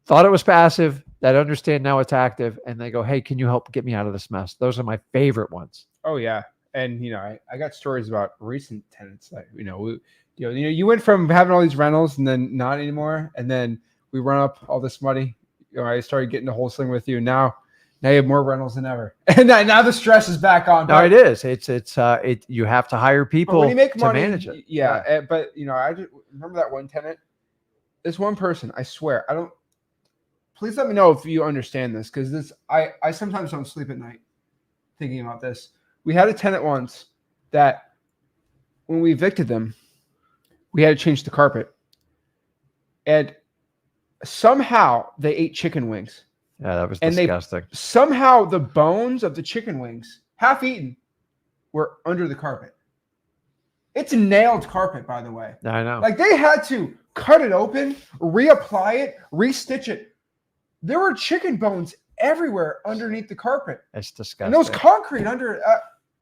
thought it was passive, that understand now it's active, and they go, hey, can you help get me out of this mess? Those are my favorite ones. Oh, yeah. And, I got stories about recent tenants. Like, you went from having all these rentals and then not anymore. And then we run up all this money. I started getting to wholesaling with you. And now you have more rentals than ever. And now the stress is back on. No, it is. You have to hire people when you make money, to manage it. Yeah. But, I just remember that one tenant. This one person, I swear, please let me know if you understand this. Because I sometimes don't sleep at night thinking about this. We had a tenant once that when we evicted them, we had to change the carpet. And somehow they ate chicken wings. Yeah, that was disgusting. Somehow the bones of the chicken wings, half eaten, were under the carpet. It's a nailed carpet, by the way. I know. Like they had to cut it open, reapply it, restitch it. There were chicken bones everywhere underneath the carpet. It's disgusting. And there was concrete under.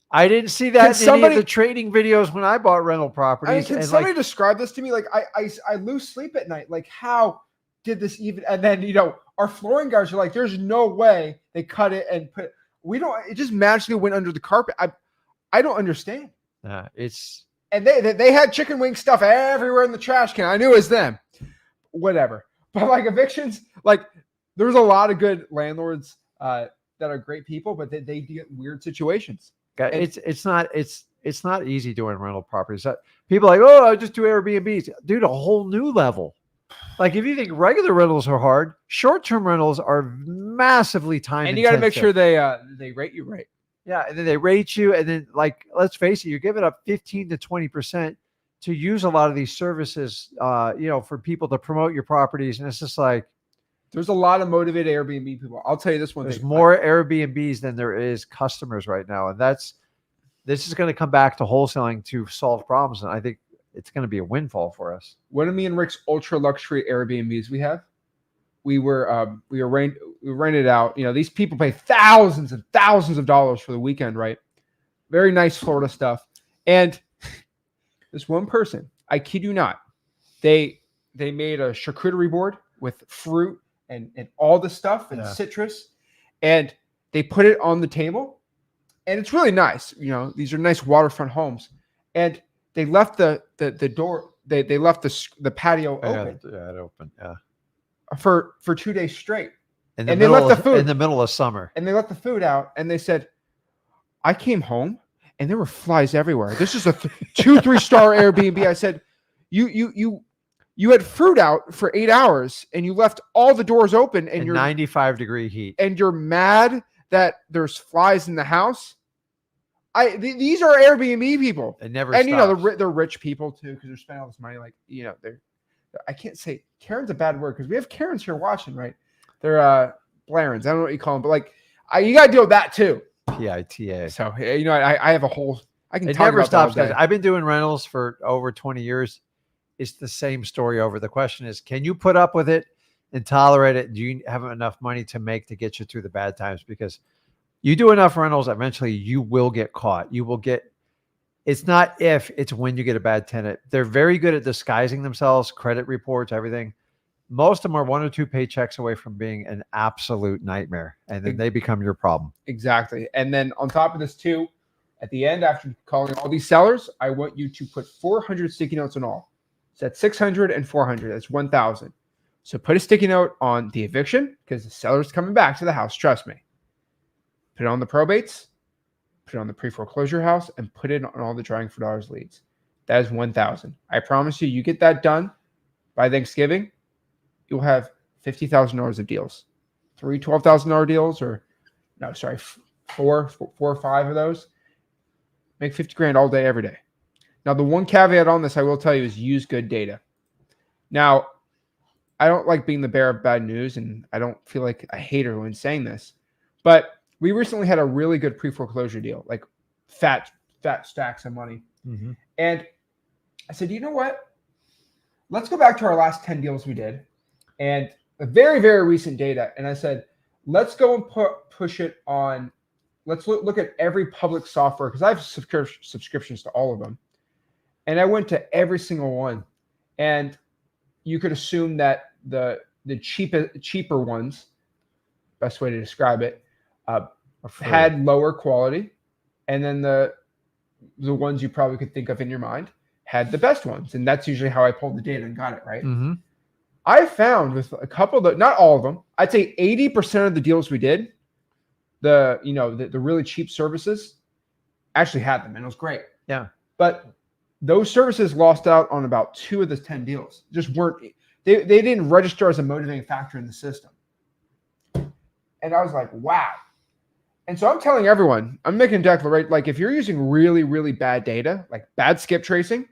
I didn't see that in any of the trading videos when I bought rental properties. Can somebody describe this to me? Like I lose sleep at night. Like how did this even? And then our flooring guys are like, there's no way they cut it and put. It just magically went under the carpet. I don't understand. And they had chicken wing stuff everywhere in the trash can. I knew it was them. Whatever. But like evictions, like there's a lot of good landlords that are great people, but they get weird situations. It's not easy doing rental properties. People are like, oh, I just do Airbnbs. Dude, a whole new level. Like if you think regular rentals are hard, short-term rentals are massively time intensive. And you got to make sure they rate you right. Yeah, and then they rate you, and then like let's face it, you're giving up 15 to 20% to use a lot of these services, for people to promote your properties, and it's just like there's a lot of motivated Airbnb people. I'll tell you this one thing. There's more Airbnbs than there is customers right now, and this is going to come back to wholesaling to solve problems, and I think it's going to be a windfall for us. One of me and Rick's ultra luxury Airbnbs we have, we rented out. These people pay thousands and thousands of dollars for the weekend, right? Very nice Florida stuff. And this one person, I kid you not, they made a charcuterie board with fruit and all the stuff and citrus, and they put it on the table, and it's really nice. You know, these are nice waterfront homes, and they left the door. They left the patio open Yeah, it opened. Yeah. for 2 days straight, In the and they middle left the food in the middle of summer. and they let the food out, and they said, I came home and there were flies everywhere. This is a 2-3 star Airbnb. I said, you had fruit out for 8 hours and you left all the doors open and In you're 95-degree heat. and you're mad that there's flies in the house. These are Airbnb people. It never And stops. you know, they're rich people too, because they're spending all this money. Like, you know, I can't say Karen's a bad word because we have Karens here watching, right? They're Blarins. I don't know what you call them, but like, you got to deal with that too. PITA. So, you know, I have a whole, I can It talk never about that all stops, guys. day. I've been doing rentals for over 20 years. It's the same story over. The question is, can you put up with it and tolerate it? Do you have enough money to get you through the bad times? Because you do enough rentals, eventually you will get caught. You will get, it's not if, it's when you get a bad tenant. They're very good at disguising themselves, credit reports, everything. Most of them are 1 or 2 paychecks away from being an absolute nightmare. And then they become your problem. Exactly. And then on top of this too, at the end, after calling all these sellers, I want you to put 400 sticky notes in all. So that's 600 and 400. That's 1,000. So put a sticky note on the eviction because the seller's coming back to the house. Trust me. Put it on the probates, put it on the pre-foreclosure house, and put it on all the trying for dollars leads. That is 1,000. I promise you, you get that done by Thanksgiving, you'll have $50,000 of deals. 3 $12,000 deals, or no, sorry, four or 5 of those. Make 50 grand all day, every day. Now, the one caveat on this I will tell you is use good data. Now, I don't like being the bearer of bad news, and I don't feel like a hater when saying this, but we recently had a really good pre-foreclosure deal, like fat stacks of money. Mm-hmm. And I said, you know what? Let's go back to our last 10 deals we did, and a very, very recent data. And I said, let's go and push it on. Let's look at every public software, because I have subscriptions to all of them. And I went to every single one. And you could assume that the cheaper ones, best way to describe it, had lower quality. And then the ones you probably could think of in your mind had the best ones. And that's usually how I pulled the data and got it, right? Mm-hmm. I found with a couple of not all of them, I'd say 80% of the deals we did, the really cheap services actually had them, and it was great. Yeah. But those services lost out on about 2 of the 10 deals. Just weren't, they didn't register as a motivating factor in the system. And I was like, wow. And so I'm telling everyone, I'm making a declaration, like if you're using really, really bad data, like bad skip tracing,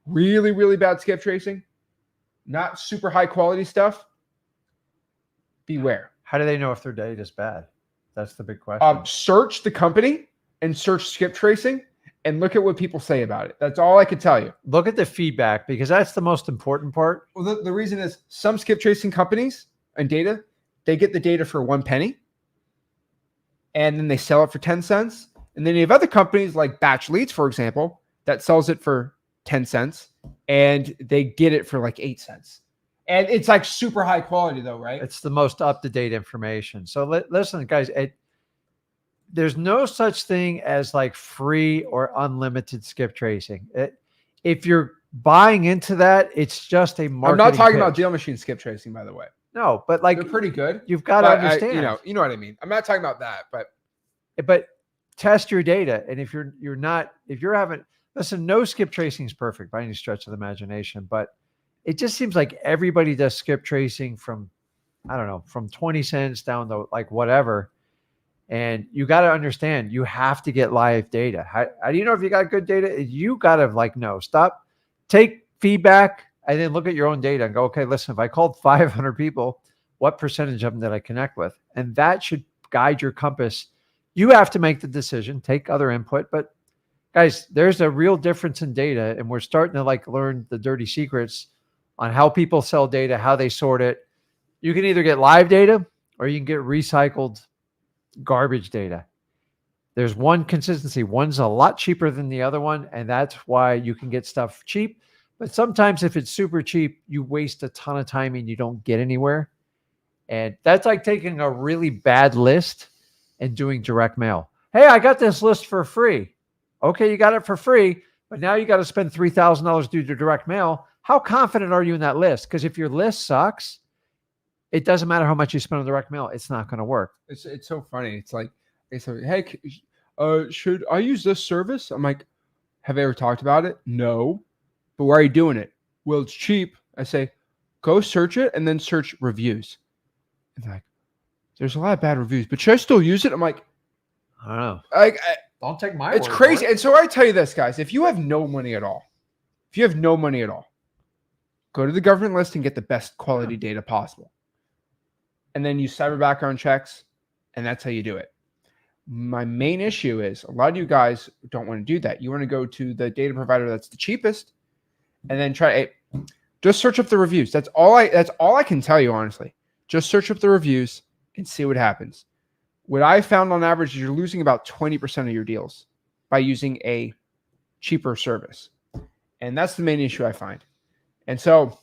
really, really bad skip tracing, not super high quality stuff, beware. How do they know if their data is bad? That's the big question. Search the company and search skip tracing and look at what people say about it. That's all I can tell you. Look at the feedback, because that's the most important part. Well, the reason is some skip tracing companies and data, they get the data for 1 penny and then they sell it for 10 cents. And then you have other companies like Batch Leads, for example, that sells it for 10 cents and they get it for like 8 cents. And it's like super high quality though, right? It's the most up-to-date information. So listen, guys, there's no such thing as like free or unlimited skip tracing. If you're buying into that, it's just a marketing I'm not talking pitch. about deal machine skip tracing, by the way. No, but like They're pretty good. You've got to understand. You know what I mean. I'm not talking about that, but test your data. And if you're having, listen, no skip tracing is perfect by any stretch of the imagination, but it just seems like everybody does skip tracing from, I don't know, from 20 cents down to like whatever. And you got to understand, you have to get live data. How do you know if you got good data? You got to stop, take feedback, and then look at your own data and go, okay, listen, if I called 500 people, what percentage of them did I connect with? And that should guide your compass. You have to make the decision, take other input, but guys, there's a real difference in data, and we're starting to learn the dirty secrets on how people sell data, how they sort it. You can either get live data or you can get recycled garbage data. There's one consistency. One's a lot cheaper than the other one, and that's why you can get stuff cheap. But sometimes if it's super cheap, you waste a ton of time and you don't get anywhere. And that's like taking a really bad list and doing direct mail. Hey, I got this list for free. Okay, you got it for free, but now you got to spend $3,000 due to direct mail. How confident are you in that list? Because if your list sucks, it doesn't matter how much you spend on direct mail. It's not going to work. It's so funny. It's like they say, hey, should I use this service? I'm like, have you ever talked about it? No. But why are you doing it? Well, it's cheap. I say, go search it and then search reviews. And they're like, there's a lot of bad reviews, but should I still use it? I'm like, I don't know. Don't take my It's word crazy. for it. And so I tell you this, guys, if you have no money at all, go to the government list and get the best quality data possible. And then use cyber background checks, and that's how you do it. My main issue is a lot of you guys don't want to do that. You want to go to the data provider that's the cheapest, and then just search up the reviews. That's all I can tell you, honestly. Just search up the reviews and see what happens. What I found on average is you're losing about 20% of your deals by using a cheaper service. And that's the main issue I find. And so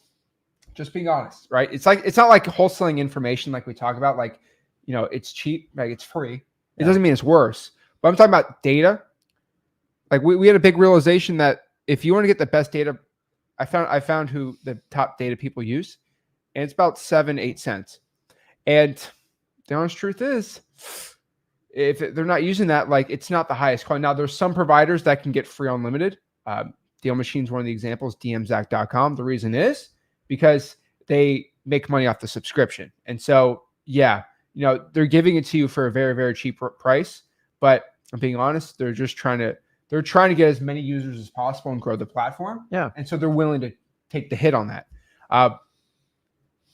just being honest, right? It's not like wholesaling information like we talk about, like, it's cheap, like it's free. It doesn't mean it's worse. But I'm talking about data. Like we had a big realization that if you want to get the best data, I found who the top data people use, and it's about 7-8 cents. And the honest truth is, if they're not using that, like, it's not the highest quality. Now, there's some providers that can get free unlimited. Deal Machine's one of the examples, dmzac.com. The reason is because they make money off the subscription. And so, yeah, they're giving it to you for a very, very cheap price. But I'm being honest, they're trying to get as many users as possible and grow the platform. Yeah. And so they're willing to take the hit on that.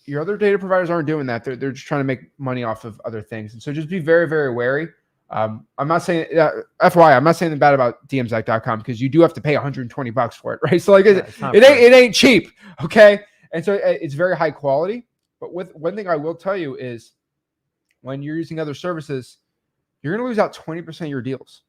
Your other data providers aren't doing that. They're just trying to make money off of other things. And so just be very, very wary. I'm not saying, FYI, I'm not saying bad about dmzac.com because you do have to pay $120 for it, right? So like it ain't cheap, okay? And so it's very high quality. But with one thing I will tell you is when you're using other services, you're going to lose out 20% of your deals.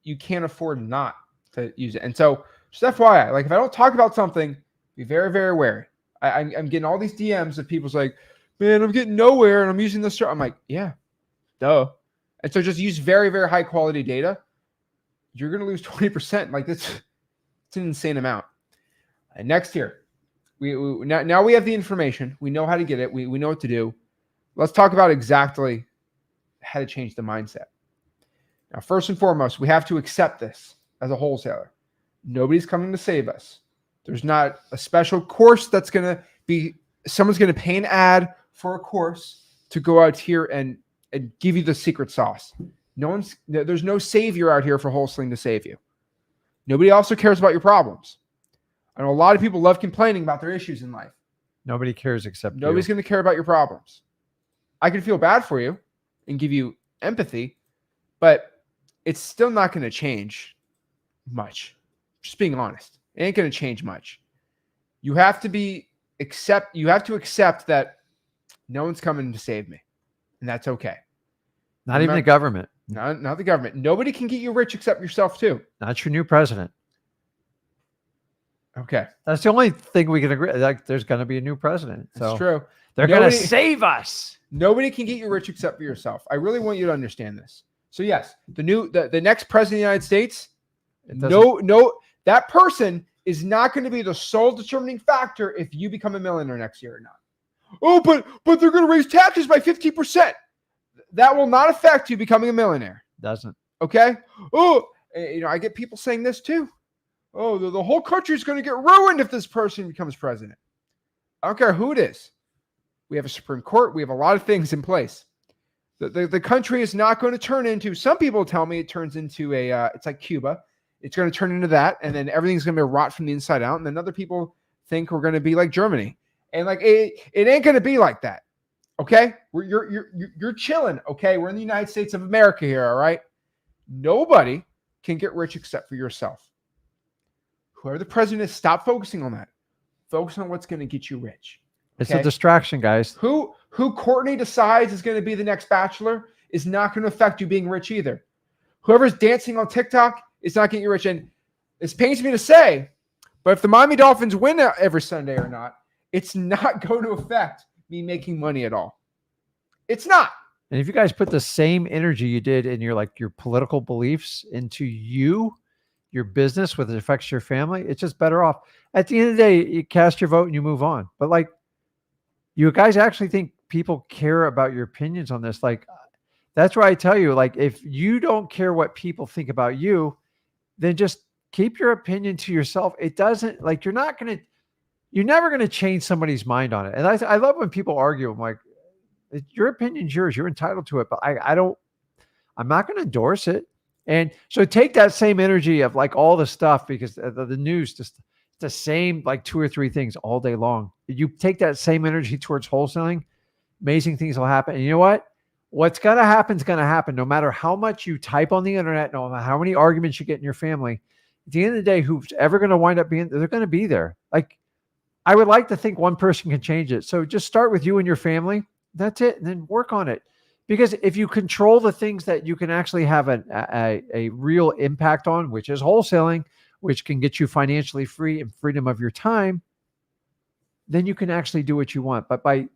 You can't afford not to use it. And so just FYI, like if I don't talk about something, be very, very wary. I'm getting all these DMs of people's like, man, I'm getting nowhere and I'm using this. I'm like, yeah, duh. And so just use very, very high quality data. You're going to lose 20%. Like it's an insane amount. And next here, now we have the information. We know how to get it. We know what to do. Let's talk about exactly how to change the mindset. Now, first and foremost, we have to accept this as a wholesaler. Nobody's coming to save us. There's not a special course that's going to be, someone's going to pay an ad for a course to go out here and give you the secret sauce. There's no savior out here for wholesaling to save you. Nobody also cares about your problems. I know a lot of people love complaining about their issues in life. Nobody cares except Nobody's going to care about your problems. I can feel bad for you and give you empathy, but it's still not going to change much. Just being honest. It ain't going to change much. You have to accept that no one's coming to save me. And that's okay. Not even the government. Not the government. Nobody can get you rich except yourself too. Not your new president. Okay. That's the only thing we can agree. Like there's going to be a new president. So that's true. They're going to save us. Nobody can get you rich except for yourself. I really want you to understand this. So yes, the next president of the United States, that person is not going to be the sole determining factor if you become a millionaire next year or not. Oh, but they're going to raise taxes by 50%. That will not affect you becoming a millionaire. Doesn't. Okay? Oh, I get people saying this too. Oh, the whole country is going to get ruined if this person becomes president. I don't care who it is. We have a Supreme Court. We have a lot of things in place. The country is not going to turn into, some people tell me it turns into it's like Cuba. It's going to turn into that, and then everything's going to be rot from the inside out. And then other people think we're going to be like Germany, and like it ain't going to be like that. Okay, you're chilling. Okay, we're in the United States of America here. All right, nobody can get rich except for yourself. Whoever the president is, stop focusing on that. Focus on what's going to get you rich. Okay? It's a distraction, guys. Who Courtney decides is going to be the next bachelor is not going to affect you being rich either. Whoever's dancing on TikTok is not getting you rich. And this pains me to say, but if the Miami Dolphins win every Sunday or not, it's not going to affect me making money at all. It's not. And if you guys put the same energy you did in your political beliefs into your business, whether it affects your family, it's just better off. At the end of the day, you cast your vote and you move on. But like, you guys actually think people care about your opinions on this? Like, that's where I tell you, like, if you don't care what people think about you, then just keep your opinion to yourself. It doesn't, like, you're never going to change somebody's mind on it. And I love when people argue. I'm like, your opinion's yours. You're entitled to it. But I'm not going to endorse it. And so take that same energy of like all the stuff, because the news just the same, like 2 or 3 things all day long. You take that same energy towards wholesaling, amazing things will happen. And you know what? What's going to happen is going to happen no matter how much you type on the internet, no matter how many arguments you get in your family. At the end of the day, who's ever going to wind up being, they're going to be there. Like, I would like to think one person can change it. So just start with you and your family. That's it. And then work on it. Because if you control the things that you can actually have a real impact on, which is wholesaling, which can get you financially free and freedom of your time, then you can actually do what you want. But by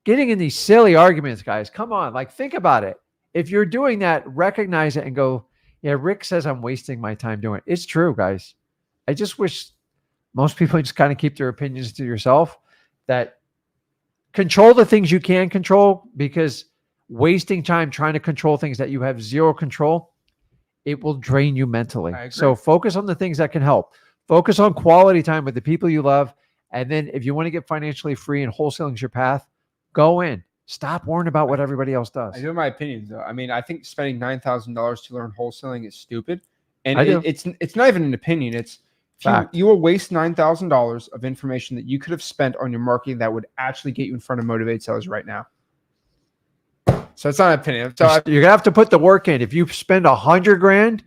getting in these silly arguments, guys, come on, like, think about it. If you're doing that, recognize it and go, yeah, Rick says I'm wasting my time doing it. It's true, guys. I just wish most people just kind of keep their opinions to yourself, that control the things you can control, because wasting time trying to control things that you have zero control, it will drain you mentally. So focus on the things that can help. Focus on quality time with the people you love. And then if you want to get financially free and wholesaling is your path, go in. Stop worrying about what everybody else does. I do have my opinions, though. I mean, I think spending $9,000 to learn wholesaling is stupid. And it's not even an opinion. It's you will waste $9,000 of information that you could have spent on your marketing that would actually get you in front of motivated sellers right now. So it's not an opinion. So you're gonna have to put the work in. If you spend $100,000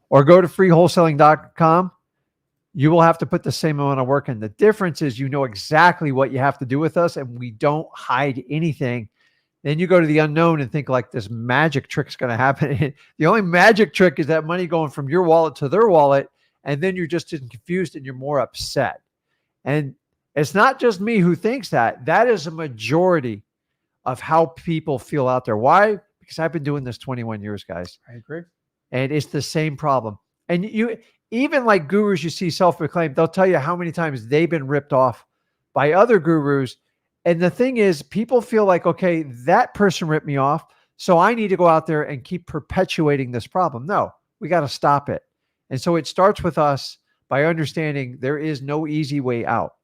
or go to freewholesaling.com, you will have to put the same amount of work in. The difference is you know exactly what you have to do with us, and we don't hide anything. Then you go to the unknown and think like this magic trick's going to happen. The only magic trick is that money going from your wallet to their wallet, and then you're just confused and you're more upset. And it's not just me who thinks that. That is a majority of how people feel out there. Why? Because I've been doing this 21 years, guys. I agree. And it's the same problem. And you, even like gurus you see self-proclaimed, they'll tell you how many times they've been ripped off by other gurus. And the thing is, people feel like, okay, that person ripped me off, so I need to go out there and keep perpetuating this problem. No, we got to stop it. And so it starts with us by understanding there is no easy way out.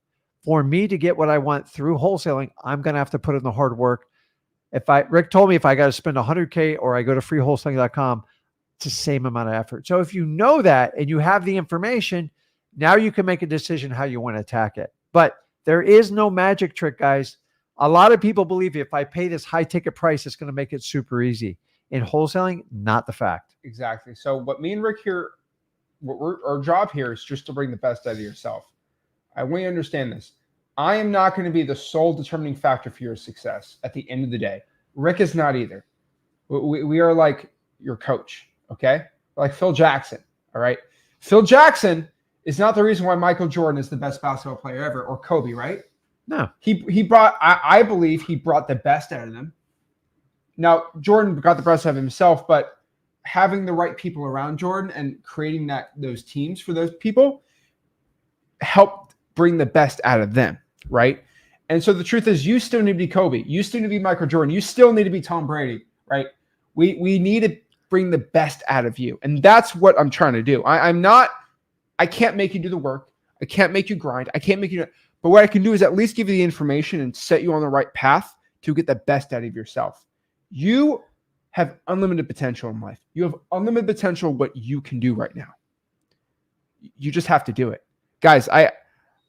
For me to get what I want through wholesaling, I'm going to have to put in the hard work. Rick told me if I got to spend $100,000 or I go to freewholesaling.com, it's the same amount of effort. So if you know that and you have the information, now you can make a decision how you want to attack it. But there is no magic trick, guys. A lot of people believe if I pay this high ticket price, it's going to make it super easy. In wholesaling, not the fact. Exactly. So what me and Rick here, our job here is just to bring the best out of yourself. I want you to understand this. I am not going to be the sole determining factor for your success at the end of the day. Rick is not either. We are like your coach, okay? Like Phil Jackson, all right? Phil Jackson is not the reason why Michael Jordan is the best basketball player ever, or Kobe, right? No. He brought, I believe he brought the best out of them. Now, Jordan got the best out of himself, but having the right people around Jordan and creating those teams for those people helped bring the best out of them, right? And so the truth is, you still need to be Kobe. You still need to be Michael Jordan. You still need to be Tom Brady, right? We need to bring the best out of you. And that's what I'm trying to do. I can't make you do the work. I can't make you grind. I can't make you, but what I can do is at least give you the information and set you on the right path to get the best out of yourself. You have unlimited potential in life. You have unlimited potential what you can do right now. You just have to do it. Guys,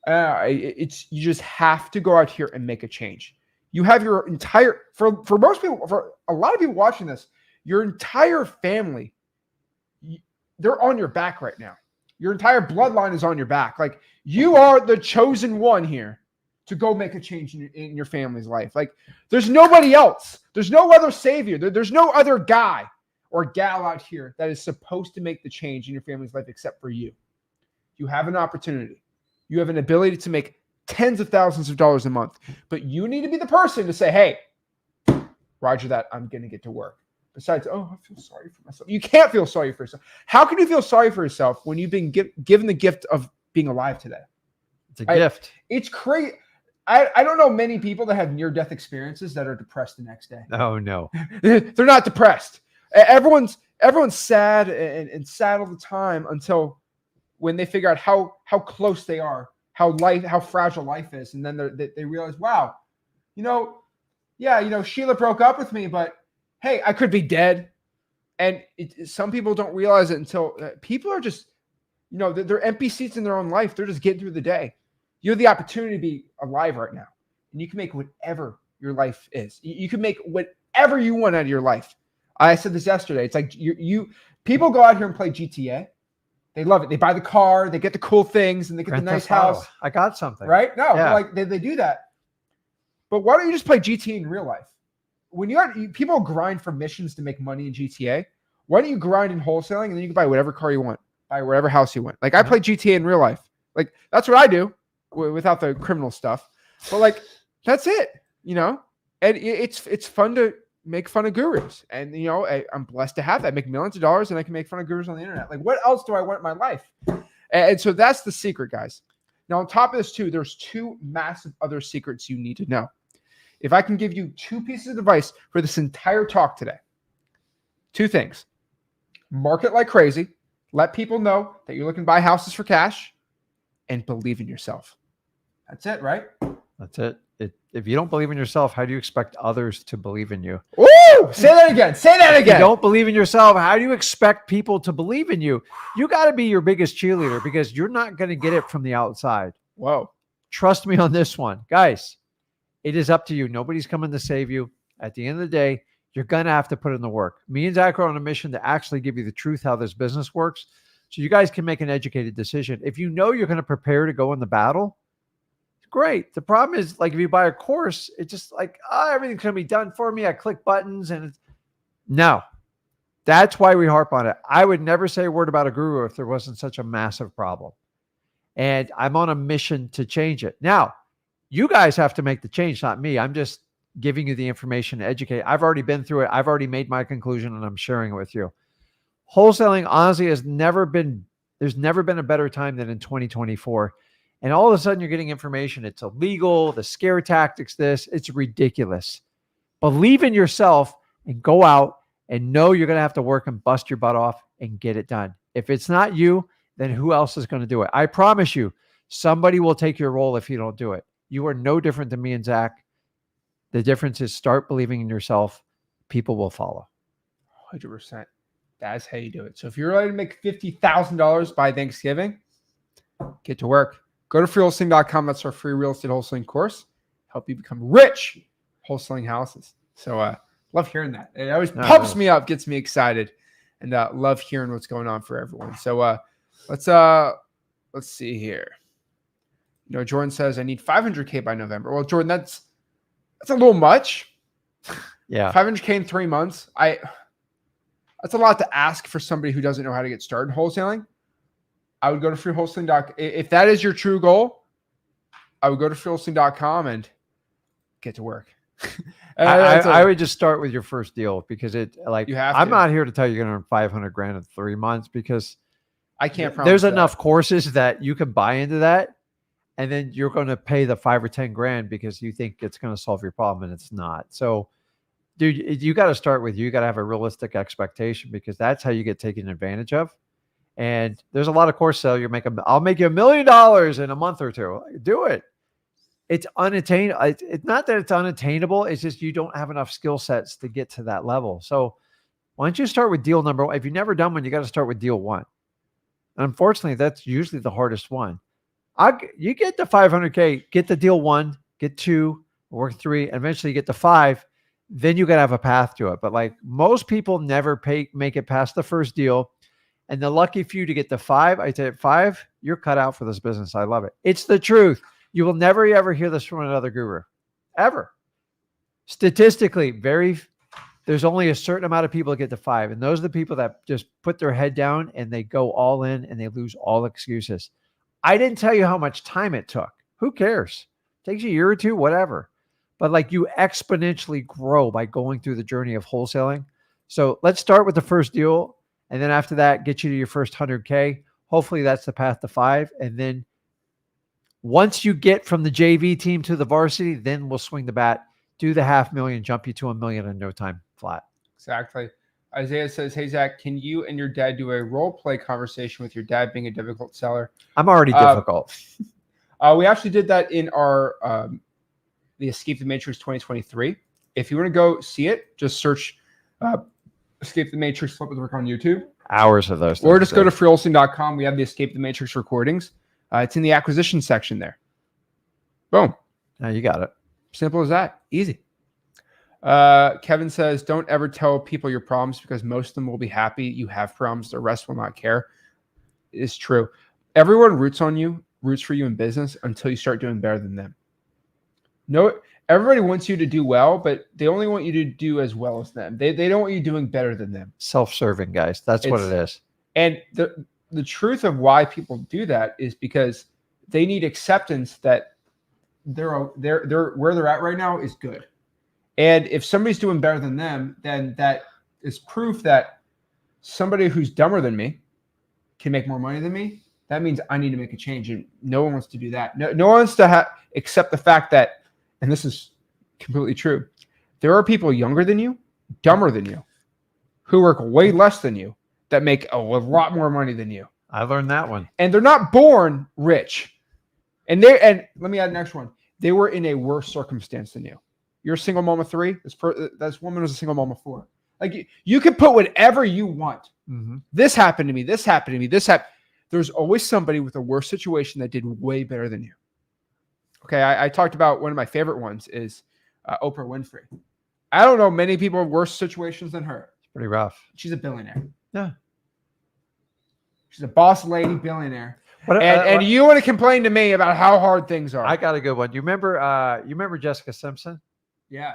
you just have to go out here and make a change. You have your entire, for most people, for a lot of people watching this, your entire family, they're on your back right now. Your entire bloodline is on your back. Like, you are the chosen one here to go make a change in your family's life. Like, there's nobody else. There's no other savior. There's no other guy or gal out here that is supposed to make the change in your family's life except for you. You have an opportunity. You have an ability to make tens of thousands of dollars a month, but you need to be the person to say, hey, Roger that, I'm going to get to work. Besides, oh, I feel sorry for myself. You can't feel sorry for yourself. How can you feel sorry for yourself when you've been given the gift of being alive today? It's a gift. It's crazy. I don't know many people that have near-death experiences that are depressed the next day. Oh, no. They're not depressed. Everyone's sad and sad all the time until when they figure out how close they are, how fragile life is, and then they realize, wow, Sheila broke up with me, but hey, I could be dead. And some people don't realize it until people are just, they're empty seats in their own life. They're just getting through the day. You have the opportunity to be alive right now, and you can make whatever your life is. You can make whatever you want out of your life. I said this yesterday. It's like people go out here and play GTA. They love it. They buy the car, they get the cool things, and they get the nice house. I got something. Right? No, yeah. They do that. But why don't you just play GTA in real life? When people grind for missions to make money in GTA, why don't you grind in wholesaling and then you can buy whatever car you want, buy whatever house you want? Like I play GTA in real life. Like that's what I do without the criminal stuff. But like that's it, And it's fun to make fun of gurus. And I'm blessed to have that. I make millions of dollars and I can make fun of gurus on the internet. Like what else do I want in my life? And so that's the secret, guys. Now on top of this too, there's 2 massive other secrets you need to know. If I can give you 2 pieces of advice for this entire talk today, 2 things. Market like crazy. Let people know that you're looking to buy houses for cash, and believe in yourself. That's it, right? That's it. If you don't believe in yourself, how do you expect others to believe in you? Woo! Say that again. Say that again. If you don't believe in yourself, how do you expect people to believe in you? You got to be your biggest cheerleader because you're not going to get it from the outside. Whoa. Trust me on this one. Guys, it is up to you. Nobody's coming to save you. At the end of the day, you're going to have to put in the work. Me and Zach are on a mission to actually give you the truth how this business works so you guys can make an educated decision. If you know you're going to prepare to go in the battle, great. The problem is, like, if you buy a course, it's just like, everything's going to be done for me. I click buttons and no. That's why we harp on it. I would never say a word about a guru if there wasn't such a massive problem. And I'm on a mission to change it. Now, you guys have to make the change, not me. I'm just giving you the information to educate. I've already been through it. I've already made my conclusion and I'm sharing it with you. Wholesaling, honestly, there's never been a better time than in 2024. And all of a sudden you're getting information. It's illegal, the scare tactics, it's ridiculous. Believe in yourself and go out and know you're going to have to work and bust your butt off and get it done. If it's not you, then who else is going to do it? I promise you, somebody will take your role if you don't do it. You are no different than me and Zach. The difference is start believing in yourself. People will follow. 100%. That's how you do it. So if you're ready to make $50,000 by Thanksgiving, get to work. Go to freewholesaling.com. That's our free real estate wholesaling course. Help you become rich wholesaling houses. So love hearing that. It always pumps me up, gets me excited, and love hearing what's going on for everyone. So let's see here. Jordan says I need 500K by November. Well, Jordan, that's a little much. Yeah. 500K in 3 months. That's a lot to ask for somebody who doesn't know how to get started in wholesaling. I would go to freewholesaling.com. If that is your true goal, I would go to freewholesaling.com and get to work. I would just start with your first deal because I'm not here to tell you you're going to earn $500,000 in 3 months because I can't promise there's that. enough courses that you can buy into that. And then you're going to pay the $5,000 or $10,000 because you think it's going to solve your problem and it's not. So, dude, you got to start with you got to have a realistic expectation because that's how you get taken advantage of. And there's a lot of course sale. I'll make you $1 million in a month or 2. Do it. It's unattainable. It's not that it's unattainable. It's just you don't have enough skill sets to get to that level. So why don't you start with deal number 1? If you've never done one, you got to start with deal 1. And unfortunately, that's usually the hardest one. You get the 500K, get the deal 1, get 2, work 3, and eventually you get to 5. Then you got to have a path to it. But like most people never make it past the first deal. And the lucky few to get to 5, I say 5, you're cut out for this business. I love it. It's the truth. You will never, ever hear this from another guru. Ever. Statistically, there's only a certain amount of people that get to 5. And those are the people that just put their head down and they go all in and they lose all excuses. I didn't tell you how much time it took. Who cares? It takes a year or 2, whatever. but like you exponentially grow by going through the journey of wholesaling. So let's start with the first deal. And then after that, get you to your first 100K. Hopefully that's the path to 5. And then once you get from the JV team to the varsity, then we'll swing the bat, do the 500,000, jump you to $1 million in no time flat. Exactly. Isaiah says, hey, Zach, can you and your dad do a role play conversation with your dad being a difficult seller? I'm already difficult. We actually did that in our the Escape the Matrix 2023. If you want to go see it, just search Escape the Matrix Flip with Rick on YouTube. Hours of those. Or just go to freewholesaling.com. We have the Escape the Matrix recordings. It's in the acquisition section there. Boom. Now you got it. Simple as that. Easy. Kevin says, don't ever tell people your problems because most of them will be happy you have problems. The rest will not care. It's true. Everyone roots for you in business until you start doing better than them. No, everybody wants you to do well, but they only want you to do as well as them. They don't want you doing better than them. Self-serving, guys. That's what it is. And the truth of why people do that is because they need acceptance that they're where they're at right now is good. And if somebody's doing better than them, then that is proof that somebody who's dumber than me can make more money than me. That means I need to make a change. And no one wants to do that. No one wants to accept the fact that, and this is completely true, there are people younger than you, dumber than you, who work way less than you, that make a lot more money than you. I learned that one. And they're not born rich. And let me add the next one. They were in a worse circumstance than you. You're a single mom of 3. This woman was a single mom of 4. Like you can put whatever you want. Mm-hmm. This happened to me. This happened to me. This happened. There's always somebody with a worse situation that did way better than you. Okay, I talked about one of my favorite ones is Oprah Winfrey. I don't know many people with worse situations than her. It's pretty rough. She's a billionaire. Yeah. She's a boss lady billionaire. But, and you want to complain to me about how hard things are. I got a good one. You remember Jessica Simpson? Yeah.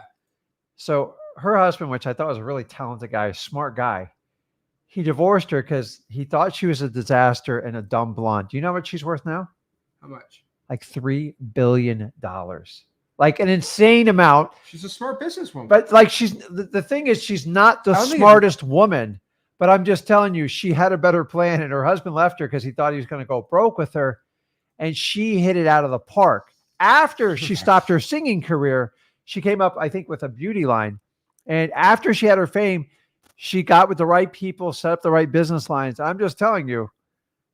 So her husband, which I thought was a really talented guy, smart guy, he divorced her because he thought she was a disaster and a dumb blonde. Do you know what she's worth now? How much? Like $3 billion. Like an insane amount. She's a smart businesswoman. But like the thing is, she's not the smartest woman. But I'm just telling you, she had a better plan, and her husband left her because he thought he was going to go broke with her. And she hit it out of the park. After she stopped her singing career, she came up, I think, with a beauty line. And after she had her fame, she got with the right people, set up the right business lines. I'm just telling you,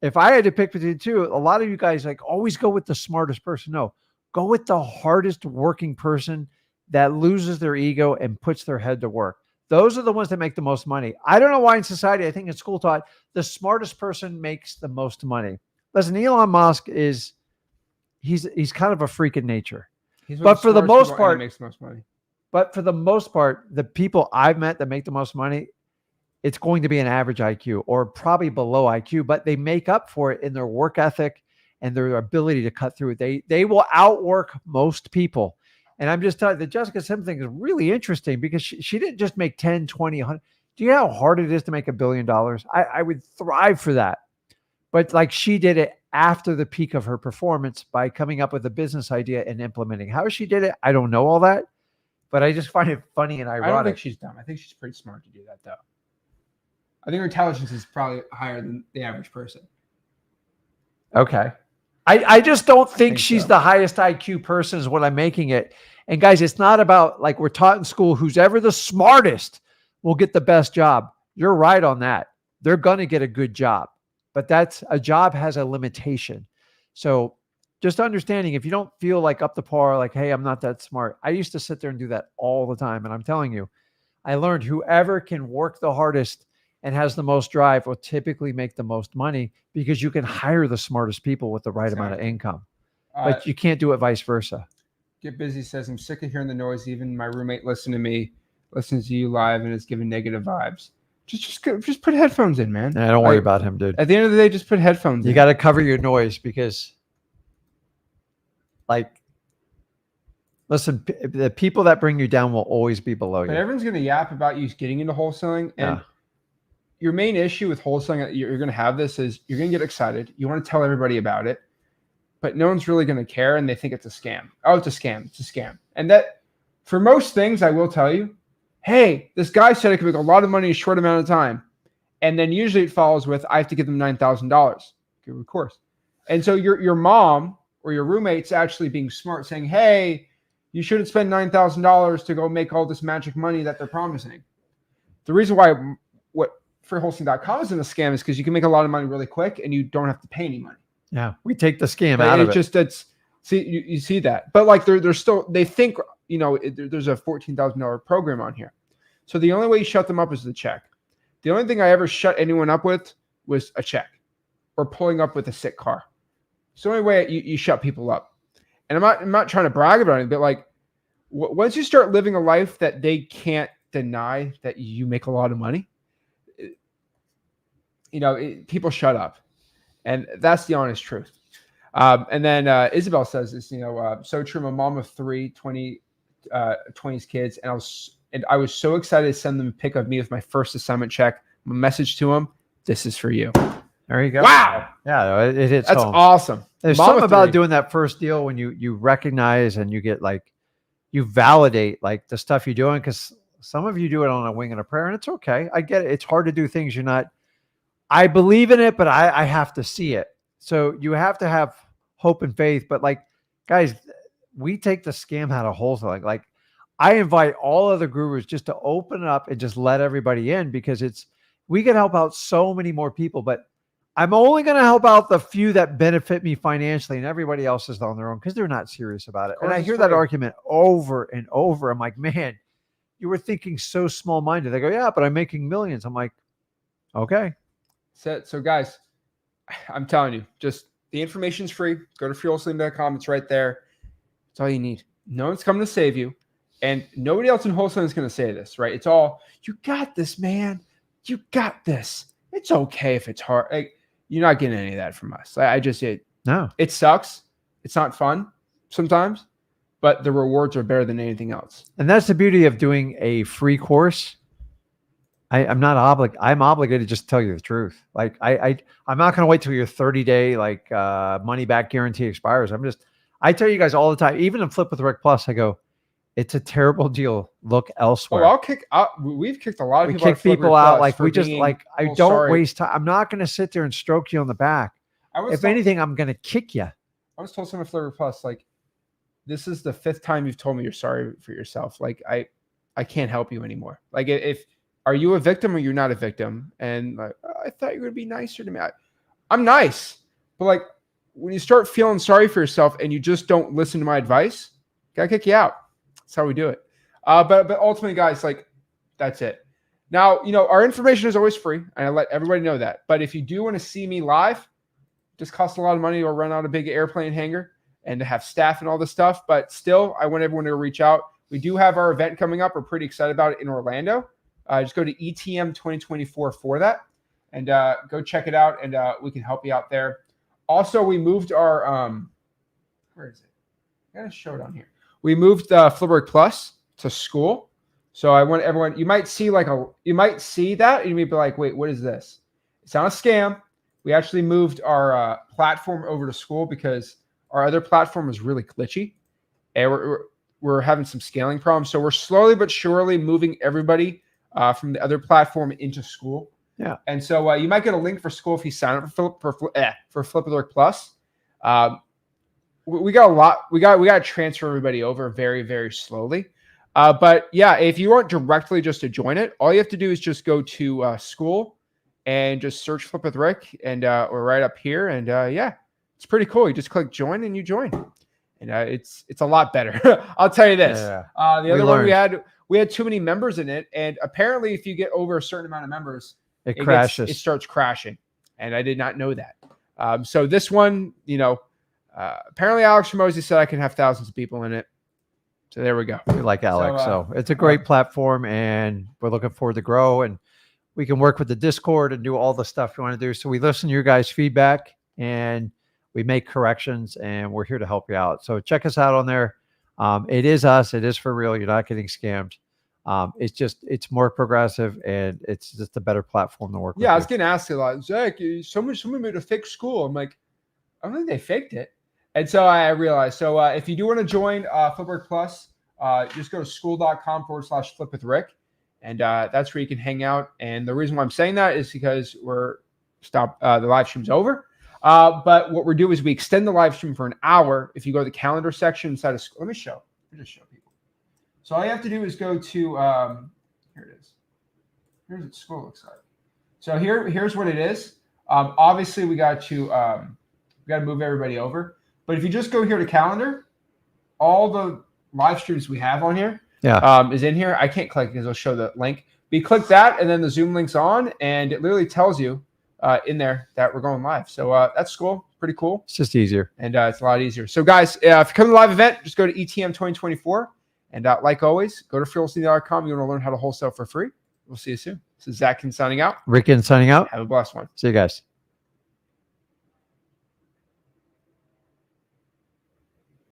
if I had to pick between the two, a lot of you guys like always go with the smartest person. No, go with the hardest working person that loses their ego and puts their head to work. Those are the ones that make the most money. I don't know why in society, I think in school taught, the smartest person makes the most money. Listen, Elon Musk he's kind of a freak in nature. But for the most part, makes the most money. But for the most part, the people I've met that make the most money, it's going to be an average IQ or probably below IQ, but they make up for it in their work ethic and their ability to cut through it. They will outwork most people. And I'm just telling you, the Jessica Simpson thing is really interesting because she didn't just make 10, 20, 100. Do you know how hard it is to make $1 billion? I would thrive for that. But like she did it after the peak of her performance by coming up with a business idea and implementing. How she did it, I don't know all that. But I just find it funny and ironic. I don't think she's dumb. I think she's pretty smart to do that, though. I think her intelligence is probably higher than the average person. Okay. I just don't think she's the highest IQ person is what I'm making it. And guys, it's not about like we're taught in school, who's ever the smartest will get the best job. You're right on that. They're going to get a good job, but a job has a limitation. So just understanding if you don't feel like up to par, like, hey, I'm not that smart. I used to sit there and do that all the time. And I'm telling you, I learned whoever can work the hardest and has the most drive will typically make the most money because you can hire the smartest people with the right amount of income, but you can't do it vice versa. Get Busy says, I'm sick of hearing the noise. Even my roommate listens to you live and is giving negative vibes. Just put headphones in, man. Nah, don't worry about him, dude. At the end of the day, just put headphones in. You got to cover your noise because like, listen, the people that bring you down will always be below you. But everyone's going to yap about you getting into wholesaling. And your main issue with wholesaling, you're going to have this is you're going to get excited. You want to tell everybody about it, but no one's really going to care. And they think it's a scam. Oh, it's a scam. It's a scam. And that For most things, I will tell you, hey, this guy said I could make a lot of money in a short amount of time. And then usually it follows with, I have to give them $9,000. Okay, of course. And so your mom or your roommate's actually being smart, saying, hey, you shouldn't spend $9,000 to go make all this magic money that they're promising. The reason why what freewholesaling.com isn't a scam is because you can make a lot of money really quick and you don't have to pay any money. Yeah, we take the scam out of it. Just that's see you see that, but like they're still they think there's a $14,000 program on here, so the only way you shut them up is the check. The only thing I ever shut anyone up with was a check or pulling up with a sick car. It's the only way you shut people up. And I'm not trying to brag about it, but like once you start living a life that they can't deny that you make a lot of money, people shut up. And that's the honest truth. And then Isabel says this, so true. I'm a mom of 3 20s kids. And I was so excited to send them a pic of me with my first assignment check. My message to them, this is for you. There you go. Wow. Yeah, it hits That's home. awesome. There's something about doing that first deal when you recognize and you get you validate the stuff you're doing, because some of you do it on a wing and a prayer, and it's okay. I get it. It's hard to do things you're not. I believe in it, but I have to see it. So you have to have hope and faith. But guys, we take the scam out of wholesaling. Like I invite all other gurus just to open it up and just let everybody in, because we can help out so many more people, but I'm only going to help out the few that benefit me financially, and everybody else is on their own because they're not serious about it. And I hear that argument over and over. I'm like, man, you were thinking so small-minded. They go, yeah, but I'm making millions. I'm like, okay. So guys, I'm telling you, just the information's free. Go to freewholesaling.com. It's right there. It's all you need. No one's coming to save you. And nobody else in wholesaling is going to say this, right? It's all, you got this, man. You got this. It's okay if it's hard. You're not getting any of that from us. No. It sucks. It's not fun sometimes, but the rewards are better than anything else. And that's the beauty of doing a free course. I'm not obligated. I'm obligated to just tell you the truth. I'm not going to wait till your 30-day money back guarantee expires. I tell you guys all the time, even in Flip with Rick Plus, I go, it's a terrible deal. Look elsewhere. We've kicked a lot of people out. We kick people out. I don't sorry. Waste time. I'm not going to sit there and stroke you on the back. If anything, I'm going to kick you. I was told someone Flip with Plus, this is the 5th time you've told me you're sorry for yourself. I can't help you anymore. Are you a victim or you're not a victim? And I thought you would be nicer to me. I'm nice, but when you start feeling sorry for yourself and you just don't listen to my advice, gotta kick you out. That's how we do it. But ultimately, guys, that's it. Now, our information is always free, and I let everybody know that. But if you do want to see me live, it just costs a lot of money to run out a big airplane hangar and to have staff and all this stuff. But still, I want everyone to reach out. We do have our event coming up. We're pretty excited about it in Orlando. Just go to ETM 2024 for that, and go check it out, and we can help you out there. Also, we moved our where is it? I gotta show it on here. We moved Flipwithrick Plus to school, so I want everyone. You might see you might see that, and you might be like, "Wait, what is this?" It's not a scam. We actually moved our platform over to school because our other platform was really glitchy, and we're having some scaling problems. So we're slowly but surely moving everybody from the other platform into school. Yeah. And so you might get a link for school if you sign up for Flip with Rick Plus. We got a lot. We got to transfer everybody over very, very slowly. But yeah, if you want directly just to join it, all you have to do is just go to school and just search Flip with Rick, and we're right up here. And yeah, it's pretty cool. You just click join and you join. And it's a lot better. I'll tell you this. Yeah. The other one we had too many members in it, and apparently if you get over a certain amount of members, it crashes. It starts crashing, and I did not know that. So this one, apparently Alex Ramosi said I can have thousands of people in it. So there we go. We like Alex, so it's a great platform, and we're looking forward to grow, and we can work with the Discord and do all the stuff you want to do. So we listen to your guys' feedback, and we make corrections, and we're here to help you out. So check us out on there. It is us. It is for real. You're not getting scammed. It's more progressive, and it's just a better platform to work with. Yeah, I was getting asked a lot. Zach, someone made a fake school. I'm like, I don't think they faked it. And so I realized. So if you do want to join Flipwithrick Plus, just go to school.com/flipwithrick. And that's where you can hang out. And the reason why I'm saying that is because the live stream's over. But what we're doing is we extend the live stream for an hour. If you go to the calendar section inside of school, let me just show people. So all you have to do is go to, here it is. Here's what school looks like. So here's what it is. Obviously we got to move everybody over. But if you just go here to calendar, all the live streams we have on here is in here. I can't click because it'll show the link. But you click that and then the Zoom link's on and it literally tells you in there that we're going live. So that's cool. Pretty cool. It's just easier. And it's a lot easier. So guys, if you come to the live event, just go to ETM 2024. And like always, go to freewholesaling.com. You want to learn how to wholesale for free. We'll see you soon. This is Zach Ginn signing out. Rick Ginn signing out. Have a blessed one. See you guys.